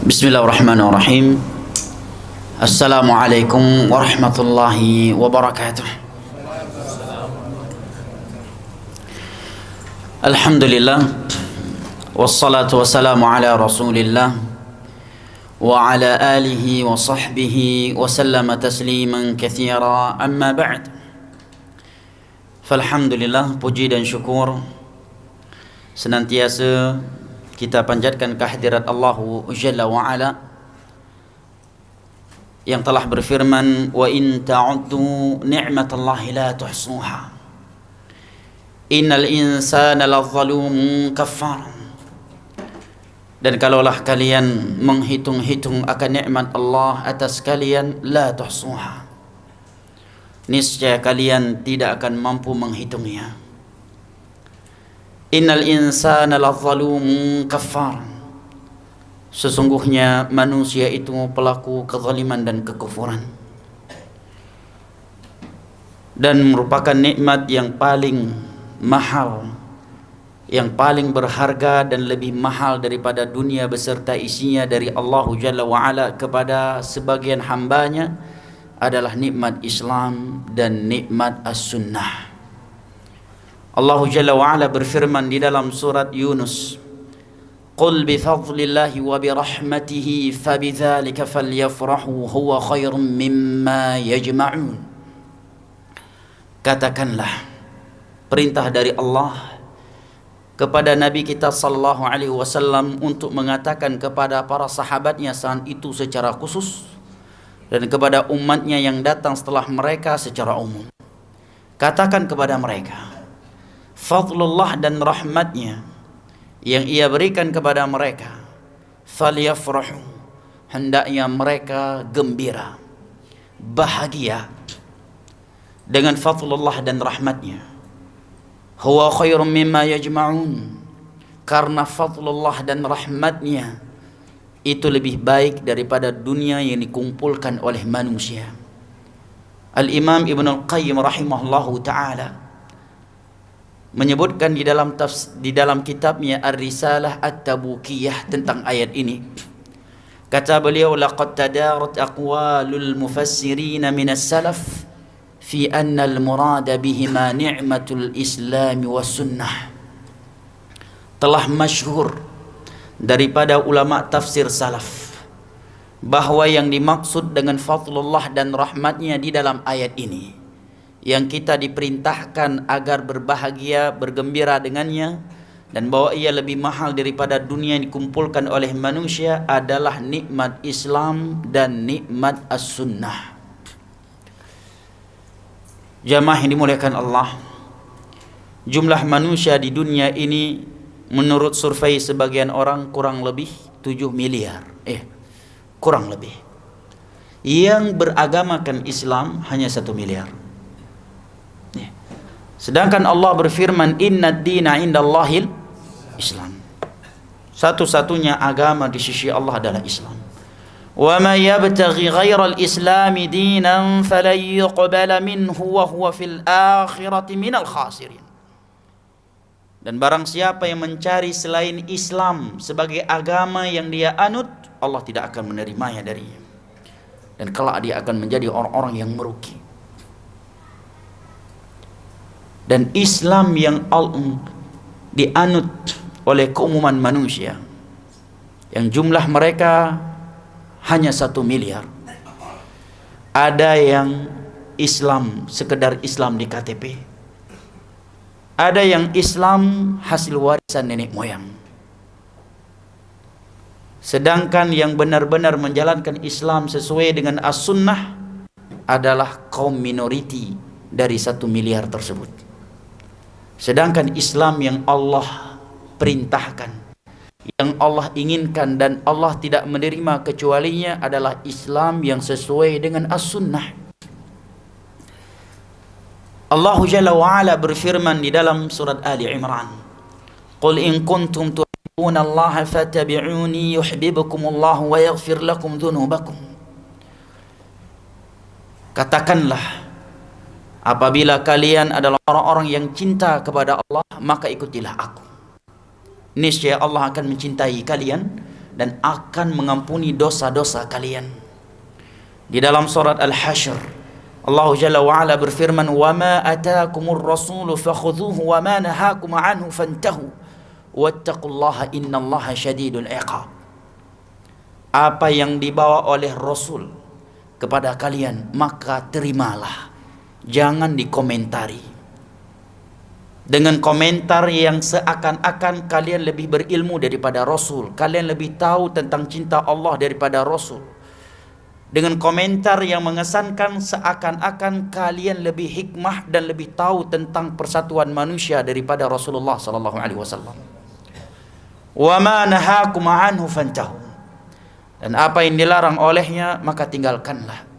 Bismillahirrahmanirrahim. Assalamualaikum warahmatullahi wabarakatuh. Alhamdulillah, wassalatu wassalamu ala rasulillah wa ala alihi wa sahbihi wa sallama tasliman katsira, amma ba'd. Falhamdulillah, puji dan syukur senantiasa kita panjatkan kehadirat Allah Jalla wa Ala yang telah berfirman, wa in ta'uddu ni'matallahi la tuhsuha innal insana ladzalumun kafar. Dan kalaulah kalian menghitung-hitung akan nikmat Allah atas kalian, la tuhsuha, niscaya kalian tidak akan mampu menghitungnya. Innal insana ladzalumun kafar, sesungguhnya manusia itu pelaku kezaliman dan kekufuran, dan merupakan nikmat yang paling mahal, yang paling berharga dan lebih mahal daripada dunia beserta isinya dari Allah Jalla wa'ala kepada sebagian hambanya adalah nikmat Islam dan nikmat as-sunnah. Allah Jalla wa'ala berfirman di dalam surat Yunus, qul bifadlillahi wa birahmatihi fabidzalika falyafrahu huwa khairum mimma yajma'un. Katakanlah, perintah dari Allah kepada Nabi kita sallallahu alaihi wasallam untuk mengatakan kepada para sahabatnya saat itu secara khusus dan kepada umatnya yang datang setelah mereka secara umum. Katakan kepada mereka, fadlullah dan rahmatnya yang ia berikan kepada mereka, falyafrahu, hendaknya mereka gembira, bahagia dengan fadlullah dan rahmatnya. Huwa khairum mimma yajma'un, karena fadlullah dan rahmatnya itu lebih baik daripada dunia yang dikumpulkan oleh manusia. Al-Imam Ibn Al-Qayyim rahimahullahu ta'ala menyebutkan di dalam kitabnya Ar-Risalah At-Tabukiyah tentang ayat ini. Kata beliau, laqad tadarat aqwalul mufassirin min as-salaf fi anna al-murada bihima ni'matul Islam was sunnah. Telah masyhur daripada ulama tafsir salaf bahwa yang dimaksud dengan fadlullah dan rahmatnya di dalam ayat ini, yang kita diperintahkan agar berbahagia, bergembira dengannya, dan bahwa ia lebih mahal daripada dunia yang dikumpulkan oleh manusia, adalah nikmat Islam dan nikmat as-sunnah. Jamaah yang dimuliakan Allah, jumlah manusia di dunia ini menurut survei sebagian orang kurang lebih 7 miliar. Kurang lebih. Yang beragamakan Islam hanya 1 miliar. Sedangkan Allah berfirman, innad dina indallahil Islam. Satu-satunya agama di sisi Allah adalah Islam. Wa may yabtaghi ghairal islami dinan falan yuqbala minhu wa huwa fil akhirati minal khasirin. Dan barang siapa yang mencari selain Islam sebagai agama yang dia anut, Allah tidak akan menerimanya darinya, dan kelak dia akan menjadi orang-orang yang merugi. Dan Islam yang dianut oleh keumuman manusia, yang jumlah mereka hanya 1 miliar, ada yang Islam sekedar Islam di KTP, ada yang Islam hasil warisan nenek moyang. Sedangkan yang benar-benar menjalankan Islam sesuai dengan as-sunnah adalah kaum minoriti dari 1 miliar tersebut. Sedangkan Islam yang Allah perintahkan, yang Allah inginkan dan Allah tidak menerima kecualinya adalah Islam yang sesuai dengan as-sunnah. Allah Jalla wa'ala berfirman di dalam surat Ali Imran, qul in kuntum tuhibbuna Allah fattabi'uni yuhibbukumullah wa yaghfir lakum dhunubakum. Katakanlah, apabila kalian adalah orang-orang yang cinta kepada Allah, maka ikutilah aku. Niscaya Allah akan mencintai kalian dan akan mengampuni dosa-dosa kalian. Di dalam surat Al-Hasyr, Allah Jalla wa Ala berfirman, "Wa ma ataakumur rasulu fakhudhuhu wa ma nahakum anhu fantahu wattaqullaha innallaha syadidul iqab." Apa yang dibawa oleh Rasul kepada kalian, maka terimalah, jangan dikomentari dengan komentar yang seakan-akan kalian lebih berilmu daripada Rasul, kalian lebih tahu tentang cinta Allah daripada Rasul, dengan komentar yang mengesankan seakan-akan kalian lebih hikmah dan lebih tahu tentang persatuan manusia daripada Rasulullah sallallahu alaihi wasallam. Wa ma nahakum anhu fantahu, dan apa yang dilarang olehnya maka tinggalkanlah.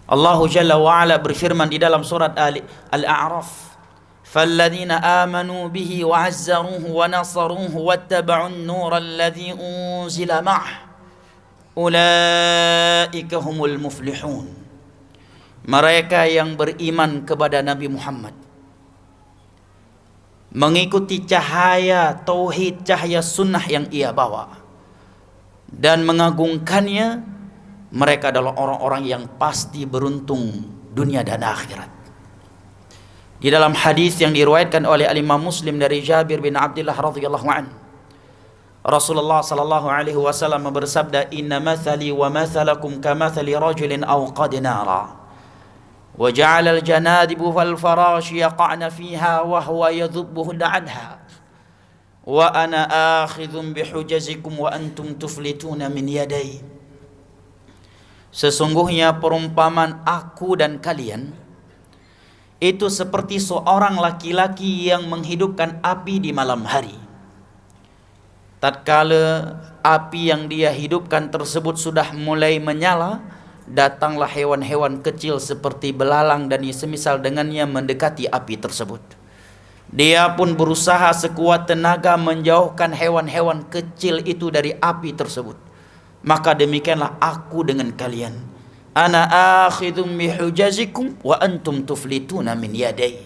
Allah Jalla wa Ala berfirman di dalam surat Al-A'raf, "Falladzina amanu bihi wa 'azzaruhu wa nasaruhu wattaba'un nura alladzi unzila ma'ah ulaika humul muflihun." Mereka yang beriman kepada Nabi Muhammad, mengikuti cahaya tauhid, cahaya sunnah yang ia bawa, dan mengagungkannya, mereka adalah orang-orang yang pasti beruntung dunia dan akhirat. Di dalam hadis yang diriwayatkan oleh Imam Muslim dari Jabir bin Abdullah radhiyallahu anhu, Rasulullah sallallahu alaihi wasallam bersabda, "Inna mathali wa mathalakum kamathali rajulin awqad nara wa ja'ala al-janadibu wal farash yaqa'na fiha wa huwa yadhubbuhunna anha wa ana akhidhun bihujazikum wa antum tuflituna min yadai." Sesungguhnya perumpamaan aku dan kalian itu seperti seorang laki-laki yang menghidupkan api di malam hari. Tatkala api yang dia hidupkan tersebut sudah mulai menyala, datanglah hewan-hewan kecil seperti belalang dan semisal dengannya mendekati api tersebut. Dia pun berusaha sekuat tenaga menjauhkan hewan-hewan kecil itu dari api tersebut. Maka demikianlah aku dengan kalian. Ana akhidhum bihujazikum wa antum tuflituna min yadai.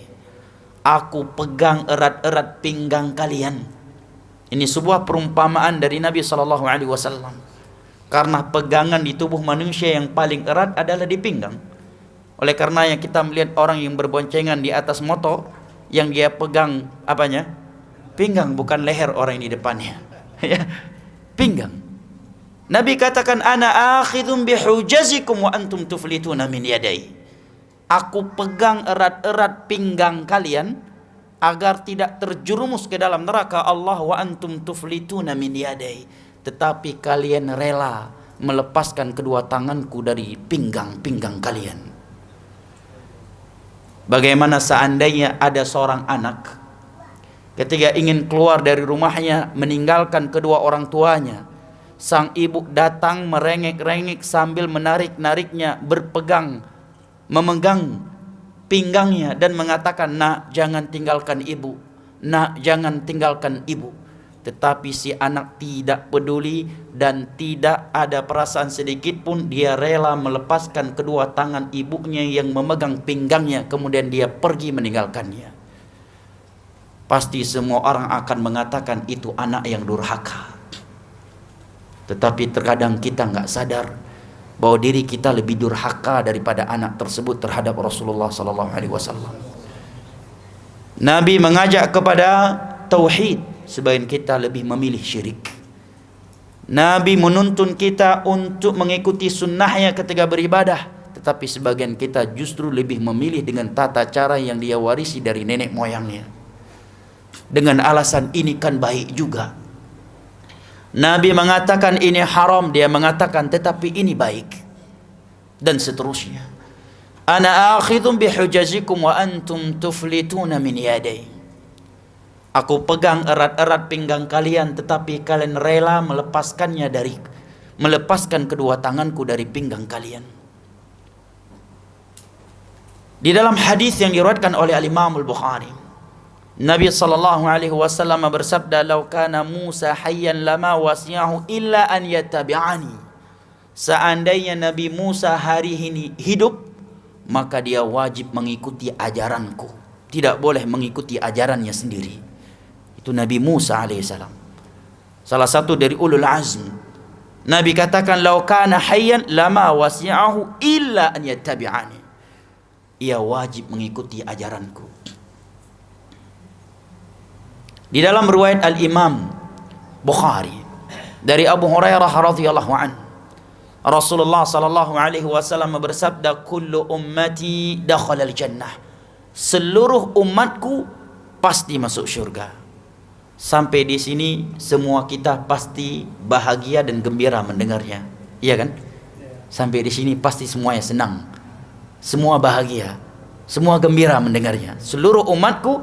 Aku pegang erat-erat pinggang kalian. Ini sebuah perumpamaan dari Nabi sallallahu alaihi wasallam. Karena pegangan di tubuh manusia yang paling erat adalah di pinggang. Oleh karenanya kita melihat orang yang berboncengan di atas motor, yang dia pegang apanya? Pinggang, bukan leher orang yang di depannya. Ya, pinggang. Nabi katakan, "Ana akhidhum bihujazikum wa antum tuflituna min yadai." Aku pegang erat-erat pinggang kalian agar tidak terjerumus ke dalam neraka Allah, wa antum tuflituna min yadai. Tetapi kalian rela melepaskan kedua tanganku dari pinggang-pinggang kalian. Bagaimana seandainya ada seorang anak ketika ingin keluar dari rumahnya meninggalkan kedua orang tuanya, sang ibu datang merengek-rengek sambil menarik-nariknya, memegang pinggangnya dan mengatakan, "Nak, jangan tinggalkan ibu. Nak, jangan tinggalkan ibu." Tetapi si anak tidak peduli dan tidak ada perasaan sedikit pun, dia rela melepaskan kedua tangan ibunya yang memegang pinggangnya, kemudian dia pergi meninggalkannya. Pasti semua orang akan mengatakan itu anak yang durhaka. Tetapi terkadang kita nggak sadar bahwa diri kita lebih durhaka daripada anak tersebut terhadap Rasulullah sallallahu alaihi wasallam. Nabi mengajak kepada tauhid, sebagian kita lebih memilih syirik. Nabi menuntun kita untuk mengikuti sunnahnya ketika beribadah, tetapi sebagian kita justru lebih memilih dengan tata cara yang dia warisi dari nenek moyangnya, dengan alasan ini kan baik juga. Nabi mengatakan ini haram, dia mengatakan tetapi ini baik, dan seterusnya. Ana akhidhum bihujazikum wa antum tuflituna min yadai. Aku pegang erat-erat pinggang kalian, tetapi kalian rela melepaskan kedua tanganku dari pinggang kalian. Di dalam hadis yang diriwayatkan oleh Imam Al-Bukhari, Nabi sallallahu alaihi wasallam bersabda, "Lau kana Musa hayyan lama wasi'ahu illa an yattabi'ani." Seandainya Nabi Musa hari ini hidup, maka dia wajib mengikuti ajaranku, tidak boleh mengikuti ajarannya sendiri. Itu Nabi Musa alaihissalam. salah satu dari ulul azm. Nabi katakan, "Lau kana hayyan lama wasi'ahu illa an yattabi'ani." Ia wajib mengikuti ajaranku. Di dalam riwayat Al-Imam Bukhari dari Abu Hurairah radhiyallahu anhu, Rasulullah sallallahu alaihi wasallam bersabda, "Kullu ummati dakhala al-jannah." Seluruh umatku pasti masuk surga. Sampai di sini semua kita pasti bahagia dan gembira mendengarnya. Iya kan? Sampai di sini pasti semuanya senang. Semua bahagia, semua gembira mendengarnya. Seluruh umatku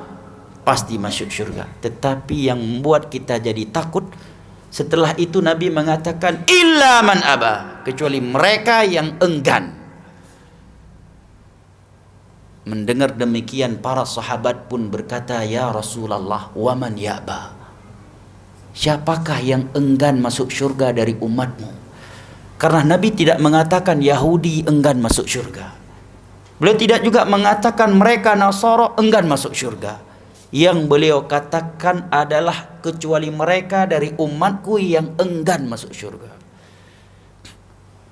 pasti masuk surga. Tetapi yang membuat kita jadi takut, setelah itu Nabi mengatakan, "Illa man aba," kecuali mereka yang enggan. Mendengar demikian, para sahabat pun berkata, "Ya Rasulullah, wa man ya'ba?" Siapakah yang enggan masuk surga dari umatmu? Karena Nabi tidak mengatakan Yahudi enggan masuk surga. Beliau tidak juga mengatakan mereka Nasara enggan masuk surga. Yang beliau katakan adalah kecuali mereka dari umatku yang enggan masuk surga.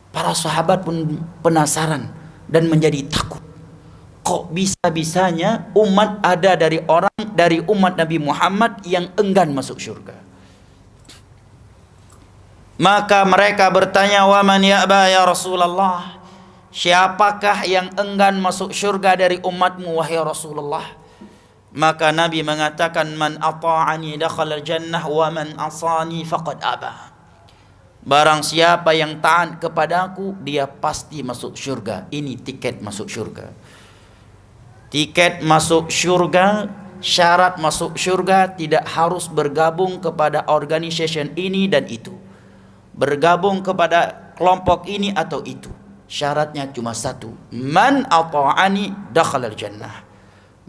Para sahabat pun penasaran dan menjadi takut. Kok bisa-bisanya umat ada dari umat Nabi Muhammad yang enggan masuk surga? Maka mereka bertanya, "Wa man ya'ba ya Rasulullah?" Siapakah yang enggan masuk surga dari umatmu wahai Rasulullah? Maka Nabi mengatakan, "Man ata'ani dakhala al-jannah wa man asani faqad aba." Barang siapa yang taat kepadaku, dia pasti masuk surga. Ini tiket masuk surga. Tiket masuk surga, syarat masuk surga tidak harus bergabung kepada organization ini dan itu, bergabung kepada kelompok ini atau itu. Syaratnya cuma satu, "Man ata'ani dakhalal jannah."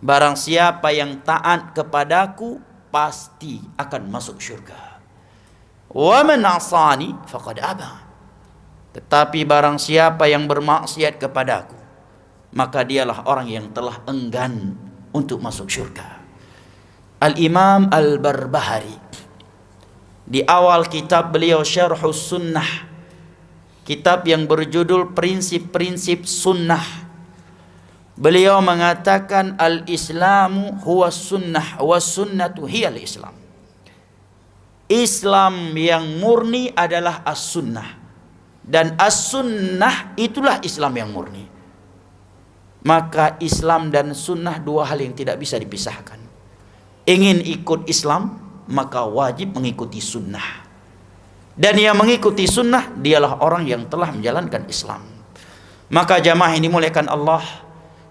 Barang siapa yang taat kepadaku pasti akan masuk surga. "Wa man asani faqad aba." Tetapi barang siapa yang bermaksiat kepadaku, maka dialah orang yang telah enggan untuk masuk surga. Al-Imam Al-Barbahari di awal kitab beliau Syarhus Sunnah, kitab yang berjudul Prinsip-Prinsip Sunnah, beliau mengatakan, "Al-Islamu huwa sunnah wa sunnatu hiyal Islam." Islam yang murni adalah as-sunnah, dan as-sunnah itulah Islam yang murni. Maka Islam dan sunnah dua hal yang tidak bisa dipisahkan. Ingin ikut Islam, maka wajib mengikuti sunnah. Dan yang mengikuti sunnah, dialah orang yang telah menjalankan Islam. Maka jamaah yang dimuliakan Allah,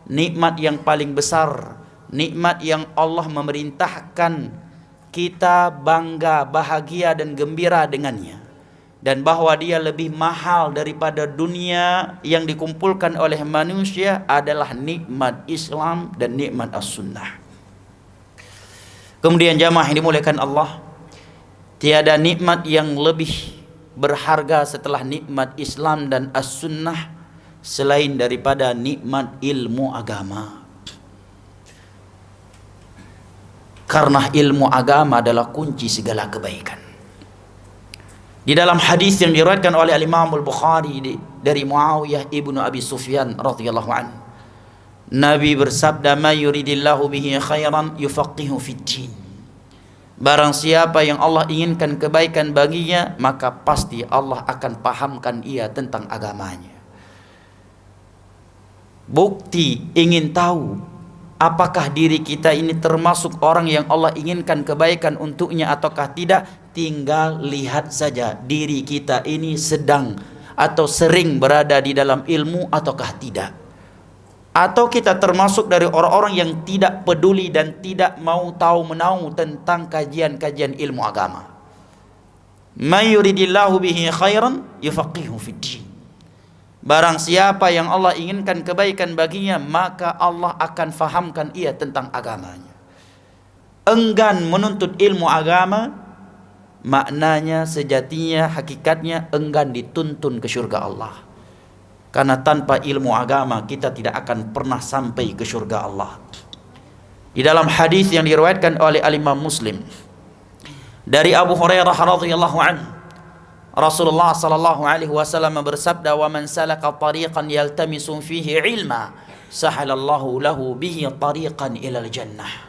nikmat yang paling besar, nikmat yang Allah memerintahkan kita bangga, bahagia dan gembira dengannya, dan bahwa dia lebih mahal daripada dunia yang dikumpulkan oleh manusia adalah nikmat Islam dan nikmat as-sunnah. Kemudian jamaah yang dimuliakan Allah, tiada nikmat yang lebih berharga setelah nikmat Islam dan as-sunnah selain daripada nikmat ilmu agama. Karena ilmu agama adalah kunci segala kebaikan. Di dalam hadis yang diriwayatkan oleh Imam Al-Bukhari dari Muawiyah ibnu Abi Sufyan radhiyallahu anhu, Nabi bersabda, "Ma yuridillahu bihi khairan yufaqihu fid-din." Barang siapa yang Allah inginkan kebaikan baginya, maka pasti Allah akan pahamkan ia tentang agamanya. Bukti ingin tahu apakah diri kita ini termasuk orang yang Allah inginkan kebaikan untuknya ataukah tidak, tinggal lihat saja diri kita ini sedang atau sering berada di dalam ilmu ataukah tidak. Atau kita termasuk dari orang-orang yang tidak peduli dan tidak mau tahu menahu tentang kajian-kajian ilmu agama. May yuridillahu bihi khairan yufaqihu fid-din. Barang siapa yang Allah inginkan kebaikan baginya, maka Allah akan fahamkan ia tentang agamanya. Enggan menuntut ilmu agama, maknanya sejatinya, hakikatnya enggan dituntun ke surga Allah. Karena tanpa ilmu agama kita tidak akan pernah sampai ke surga Allah. Di dalam hadis yang diriwayatkan oleh Imam Muslim Dari Abu Hurairah radhiyallahu anhu, Rasulullah sallallahu alaihi wasallam bersabda, "Wa man salaka tariqan yaltamisu fihi ilma, sahalallahu lahu bihi tariqan ilal jannah."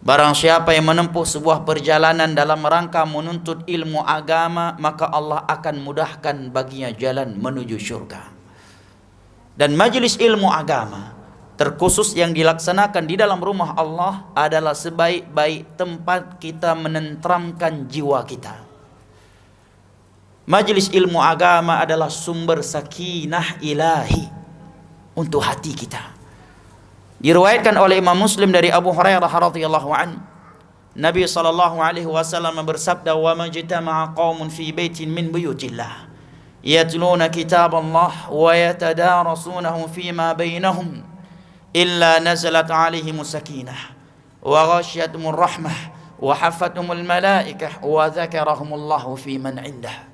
Barang siapa yang menempuh sebuah perjalanan dalam rangka menuntut ilmu agama, maka Allah akan mudahkan baginya jalan menuju syurga. Dan majelis ilmu agama terkhusus yang dilaksanakan di dalam rumah Allah adalah sebaik-baik tempat kita menenteramkan jiwa kita. Majelis ilmu agama adalah sumber sakinah ilahi untuk hati kita. Diriwayatkan oleh Imam Muslim dari Abu Hurairah radhiyallahu anhu, Nabi sallallahu alaihi wasallam bersabda, "Wa majtama'a qaumun fi baitin min buyutillah yatluna kitaballah wa yatadarasunahu fima bainahum illa nazalat alaihimus sakinah wa ghasyiyatuhumur rahmah wa haffathumul malaikah wa dzakarahumullahu fi man indah."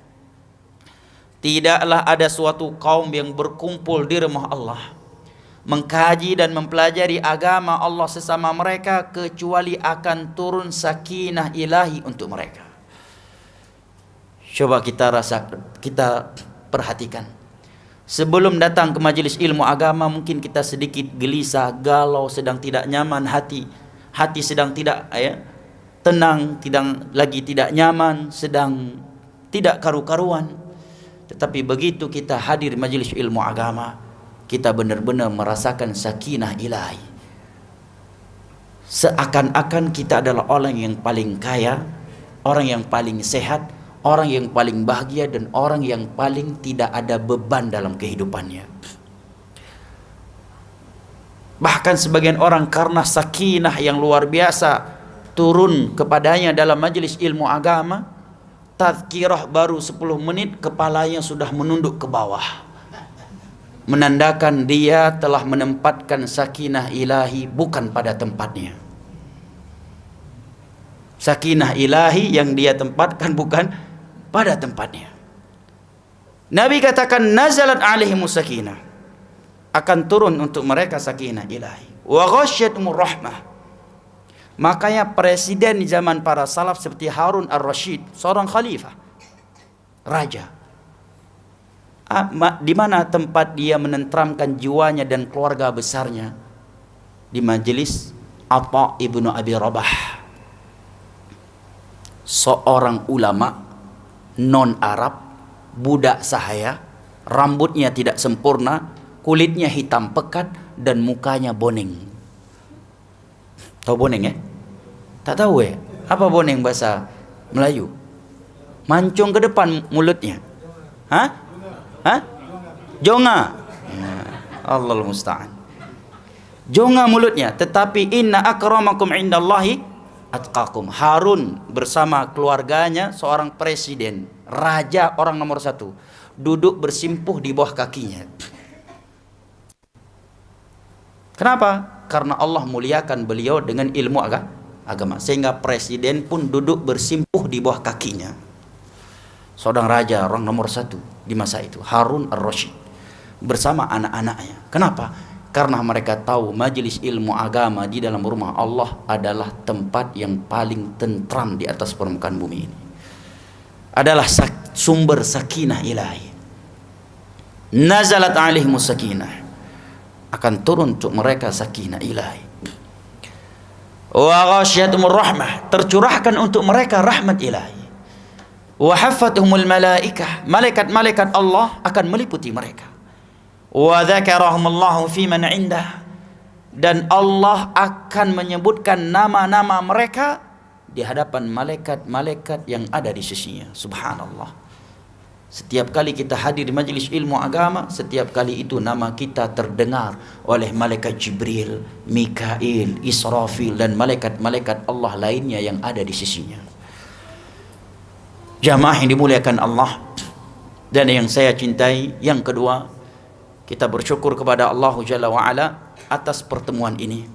Tidaklah ada suatu kaum yang berkumpul di rumah Allah, mengkaji dan mempelajari agama Allah sesama mereka, kecuali akan turun sakinah ilahi untuk mereka. Coba kita perhatikan. Sebelum datang ke majelis ilmu agama, mungkin kita sedikit gelisah, galau, sedang tidak nyaman hati sedang tidak tenang, tidak nyaman, sedang tidak karu-karuan. Tetapi begitu kita hadir majelis ilmu agama, kita benar-benar merasakan sakinah ilahi. Seakan-akan kita adalah orang yang paling kaya, orang yang paling sehat, orang yang paling bahagia, dan orang yang paling tidak ada beban dalam kehidupannya. Bahkan sebagian orang karena sakinah yang luar biasa turun kepadanya dalam majelis ilmu agama, tazkirah baru 10 menit kepalanya sudah menunduk ke bawah, menandakan dia telah menempatkan sakinah ilahi bukan pada tempatnya. Sakinah ilahi yang dia tempatkan bukan pada tempatnya. Nabi katakan, nazalat alaihimus sakinah, akan turun untuk mereka sakinah ilahi, wa ghasyiyatuhumur rahmah. Makanya presiden di zaman para salaf seperti Harun ar-Rasyid, seorang khalifah, raja, di mana tempat dia menenteramkan jiwanya dan keluarga besarnya? Di majelis Atha ibnu Abi Rabah, seorang ulama non-Arab, budak sahaya, rambutnya tidak sempurna, kulitnya hitam pekat, dan mukanya boning. Tahu boning ya? Tak tahu ya? Apa boning bahasa Melayu? Mancung ke depan mulutnya. Hah? Jonga. Ya, Allahul musta'an. Jonga mulutnya, tetapi inna akramakum indallahi atqakum. Harun bersama keluarganya, seorang presiden, raja, orang nomor 1, duduk bersimpuh di bawah kakinya. Kenapa? Karena Allah muliakan beliau dengan ilmu agama, sehingga presiden pun duduk bersimpuh di bawah kakinya. Seorang raja, orang nomor 1 di masa itu, Harun ar-Rasyid, bersama anak-anaknya. Kenapa? Karena mereka tahu majelis ilmu agama di dalam rumah Allah adalah tempat yang paling tentram di atas permukaan bumi ini. Adalah sumber sakinah ilahi. Nazalat alaihimus sakinah, akan turun untuk mereka sakinah ilahi. Wa ghasyiyatuhumur rahmah, tercurahkan untuk mereka rahmat ilahi. Wa haffathumul malaikah, malaikat-malaikat Allah akan meliputi mereka. Wa dzakarahumullahu fi man indah, dan Allah akan menyebutkan nama-nama mereka di hadapan malaikat-malaikat yang ada di sisinya. Subhanallah. Setiap kali kita hadir di majelis ilmu agama, setiap kali itu nama kita terdengar oleh malaikat Jibril, Mikail, Israfil, dan malaikat-malaikat Allah lainnya yang ada di sisinya. Jamaah yang dimuliakan Allah dan yang saya cintai, yang kedua, kita bersyukur kepada Allah Jalla wa'ala atas pertemuan ini.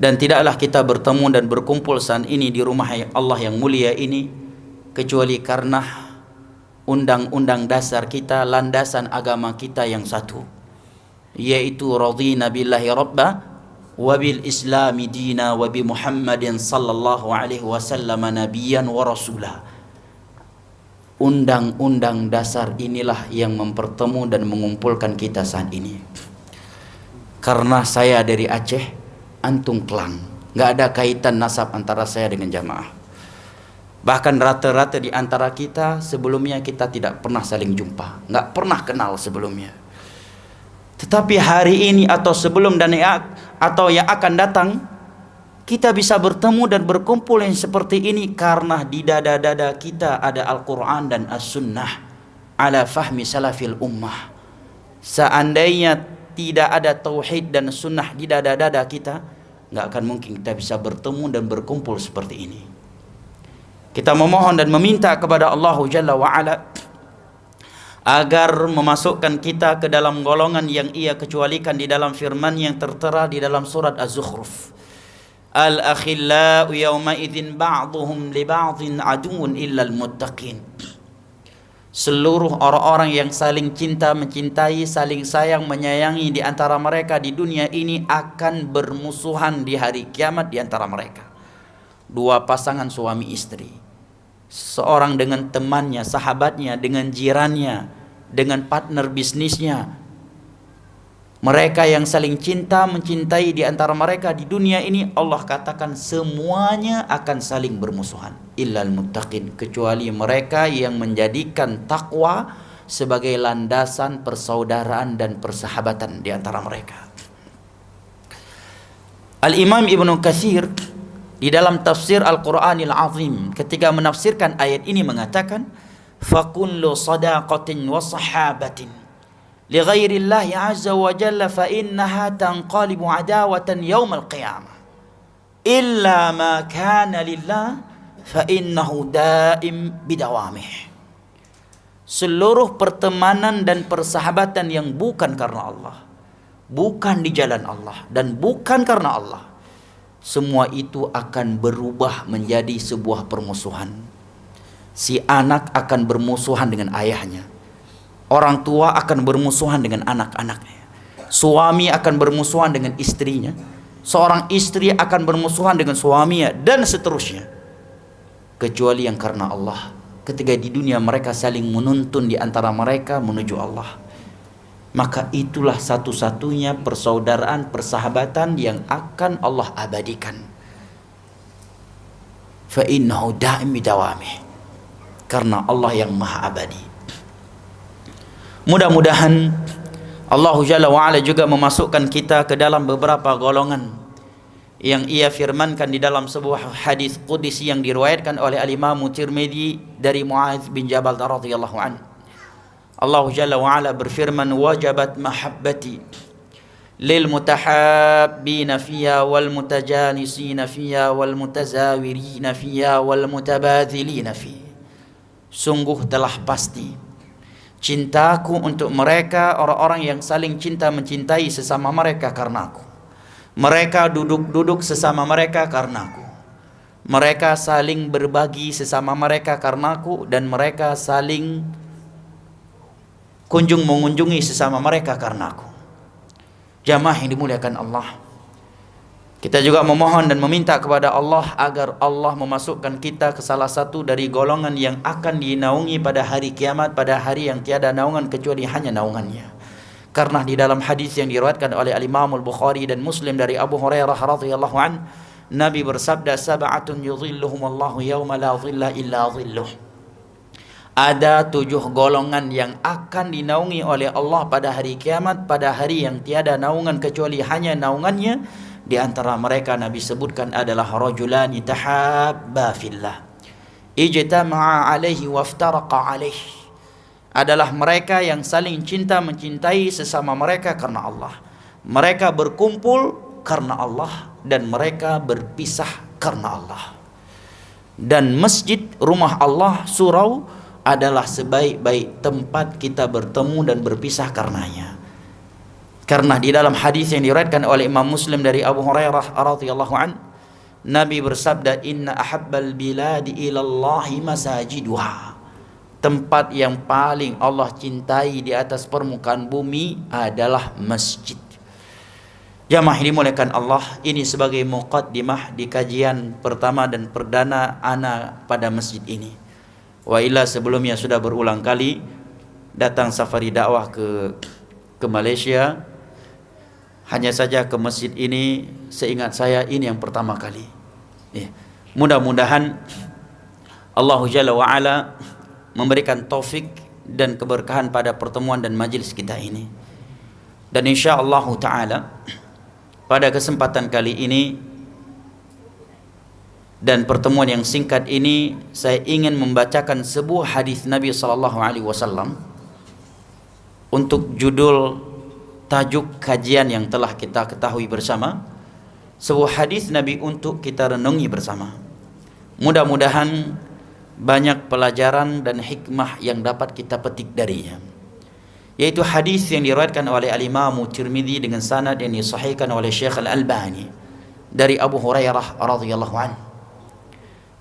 Dan tidaklah kita bertemu dan berkumpul saat ini di rumah Allah yang mulia ini kecuali karena undang-undang dasar kita, landasan agama kita yang satu, yaitu radhina billahi rabba wa bil islami dina wa bi Muhammadin sallallahu alaihi wasallam nabiyyan wa rasula. Undang-undang dasar inilah yang mempertemu dan mengumpulkan kita saat ini. Karena saya dari Aceh, antum Klang, nggak ada kaitan nasab antara saya dengan jamaah. Bahkan rata-rata di antara kita sebelumnya kita tidak pernah saling jumpa, nggak pernah kenal sebelumnya. Tetapi hari ini atau sebelum dan atau yang akan datang, kita bisa bertemu dan berkumpul yang seperti ini karena di dada-dada kita ada Al-Quran dan As-Sunnah ala fahmi salafil ummah. Seandainya tidak ada tauhid dan sunnah di dada-dada kita, nggak akan mungkin kita bisa bertemu dan berkumpul seperti ini. Kita memohon dan meminta kepada Allah Jalla wa'ala agar memasukkan kita ke dalam golongan yang Ia kecualikan di dalam firman yang tertera di dalam surat Az-Zukhruf. Al-akhillau yawma idzin ba'dhum li ba'dhin aduwwun illal muttaqin. Seluruh orang-orang yang saling cinta, mencintai, saling sayang, menyayangi di antara mereka di dunia ini akan bermusuhan di hari kiamat di antara mereka. Dua pasangan suami istri, seorang dengan temannya, sahabatnya, dengan jirannya, dengan partner bisnisnya. Mereka yang saling cinta, mencintai di antara mereka di dunia ini, Allah katakan semuanya akan saling bermusuhan. Illal muttaqin, kecuali mereka yang menjadikan takwa sebagai landasan persaudaraan dan persahabatan di antara mereka. Al-Imam Ibnu Katsir di dalam tafsir Al-Qur'anil Azim ketika menafsirkan ayat ini mengatakan, fakullu sadaqatin wa sahabatin لغير الله عز وجل فإنها تنقلب عداوة يوم القيامة إلا ما كان لله فإنه دائم بدوامه. Seluruh pertemanan dan persahabatan yang bukan karena Allah, bukan di jalan Allah, dan bukan karena Allah, semua itu akan berubah menjadi sebuah permusuhan. Si anak akan bermusuhan dengan ayahnya, orang tua akan bermusuhan dengan anak-anaknya, suami akan bermusuhan dengan istrinya, seorang istri akan bermusuhan dengan suaminya, dan seterusnya. Kecuali yang karena Allah, ketika di dunia mereka saling menuntun di antara mereka menuju Allah, maka itulah satu-satunya persaudaraan, persahabatan yang akan Allah abadikan. Fa innahu da'im bidawamih, karena Allah yang maha abadi. Mudah-mudahan Allah Jalla wa'ala juga memasukkan kita ke dalam beberapa golongan yang Ia firmankan di dalam sebuah hadis qudsi yang diriwayatkan oleh Al-Imam Tirmidzi dari Muadz bin Jabal radhiyallahu anhu. Allah Jalla wa'ala berfirman, wajabat mahabbati lil mutahabbina fiha wal mutajanisina fiha wal mutazawirina fiha wal mutabadzilina fiha. Sungguh telah pasti cintaku untuk mereka, orang-orang yang saling cinta mencintai sesama mereka karena aku. Mereka duduk-duduk sesama mereka karena aku. Mereka saling berbagi sesama mereka karena aku, dan mereka saling kunjung mengunjungi sesama mereka karena aku. Jamaah yang dimuliakan Allah, kita juga memohon dan meminta kepada Allah agar Allah memasukkan kita ke salah satu dari golongan yang akan dinaungi pada hari kiamat, pada hari yang tiada naungan kecuali hanya naungannya. Karena di dalam hadis yang diriwayatkan oleh Al-Imam Al-Bukhari dan Muslim dari Abu Hurairah radhiyallahu an, Nabi bersabda, sab'atun yudhilluhumullahu yawma la dhilla illa dhilluh. Ada 7 golongan yang akan dinaungi oleh Allah pada hari kiamat, pada hari yang tiada naungan kecuali hanya naungannya. Di antara mereka Nabi sebutkan adalah rajulani tahabba fillah ijtama'a alaihi waftaraqa alaihi. Adalah mereka yang saling cinta mencintai sesama mereka karena Allah. Mereka berkumpul karena Allah dan mereka berpisah karena Allah. Dan masjid, rumah Allah, surau adalah sebaik-baik tempat kita bertemu dan berpisah karenanya. Karena di dalam hadis yang diriwayatkan oleh Imam Muslim dari Abu Hurairah radhiyallahu an, Nabi bersabda, inna ahabbal biladi ilallahi masajiduha. Tempat yang paling Allah cintai di atas permukaan bumi adalah masjid. Jamaah ini dimuliakan Allah, ini sebagai muqaddimah di kajian pertama dan perdana ana pada masjid ini. Wa illa sebelumnya sudah berulang kali datang safari dakwah ke Malaysia. Hanya saja ke masjid ini seingat saya ini yang pertama kali. Ya. Mudah-mudahan Allah Jalla wa Ala memberikan taufik dan keberkahan pada pertemuan dan majelis kita ini. Dan insyaallah taala pada kesempatan kali ini dan pertemuan yang singkat ini saya ingin membacakan sebuah hadis Nabi sallallahu alaihi wasallam untuk judul tajuk kajian yang telah kita ketahui bersama, sebuah hadis Nabi untuk kita renungi bersama. Mudah-mudahan banyak pelajaran dan hikmah yang dapat kita petik darinya. Yaitu hadis yang diriwayatkan oleh Al-Imam Tirmidzi dengan sanad yang disahihkan oleh Syekh Al-Albani dari Abu Hurairah radhiyallahu anhu.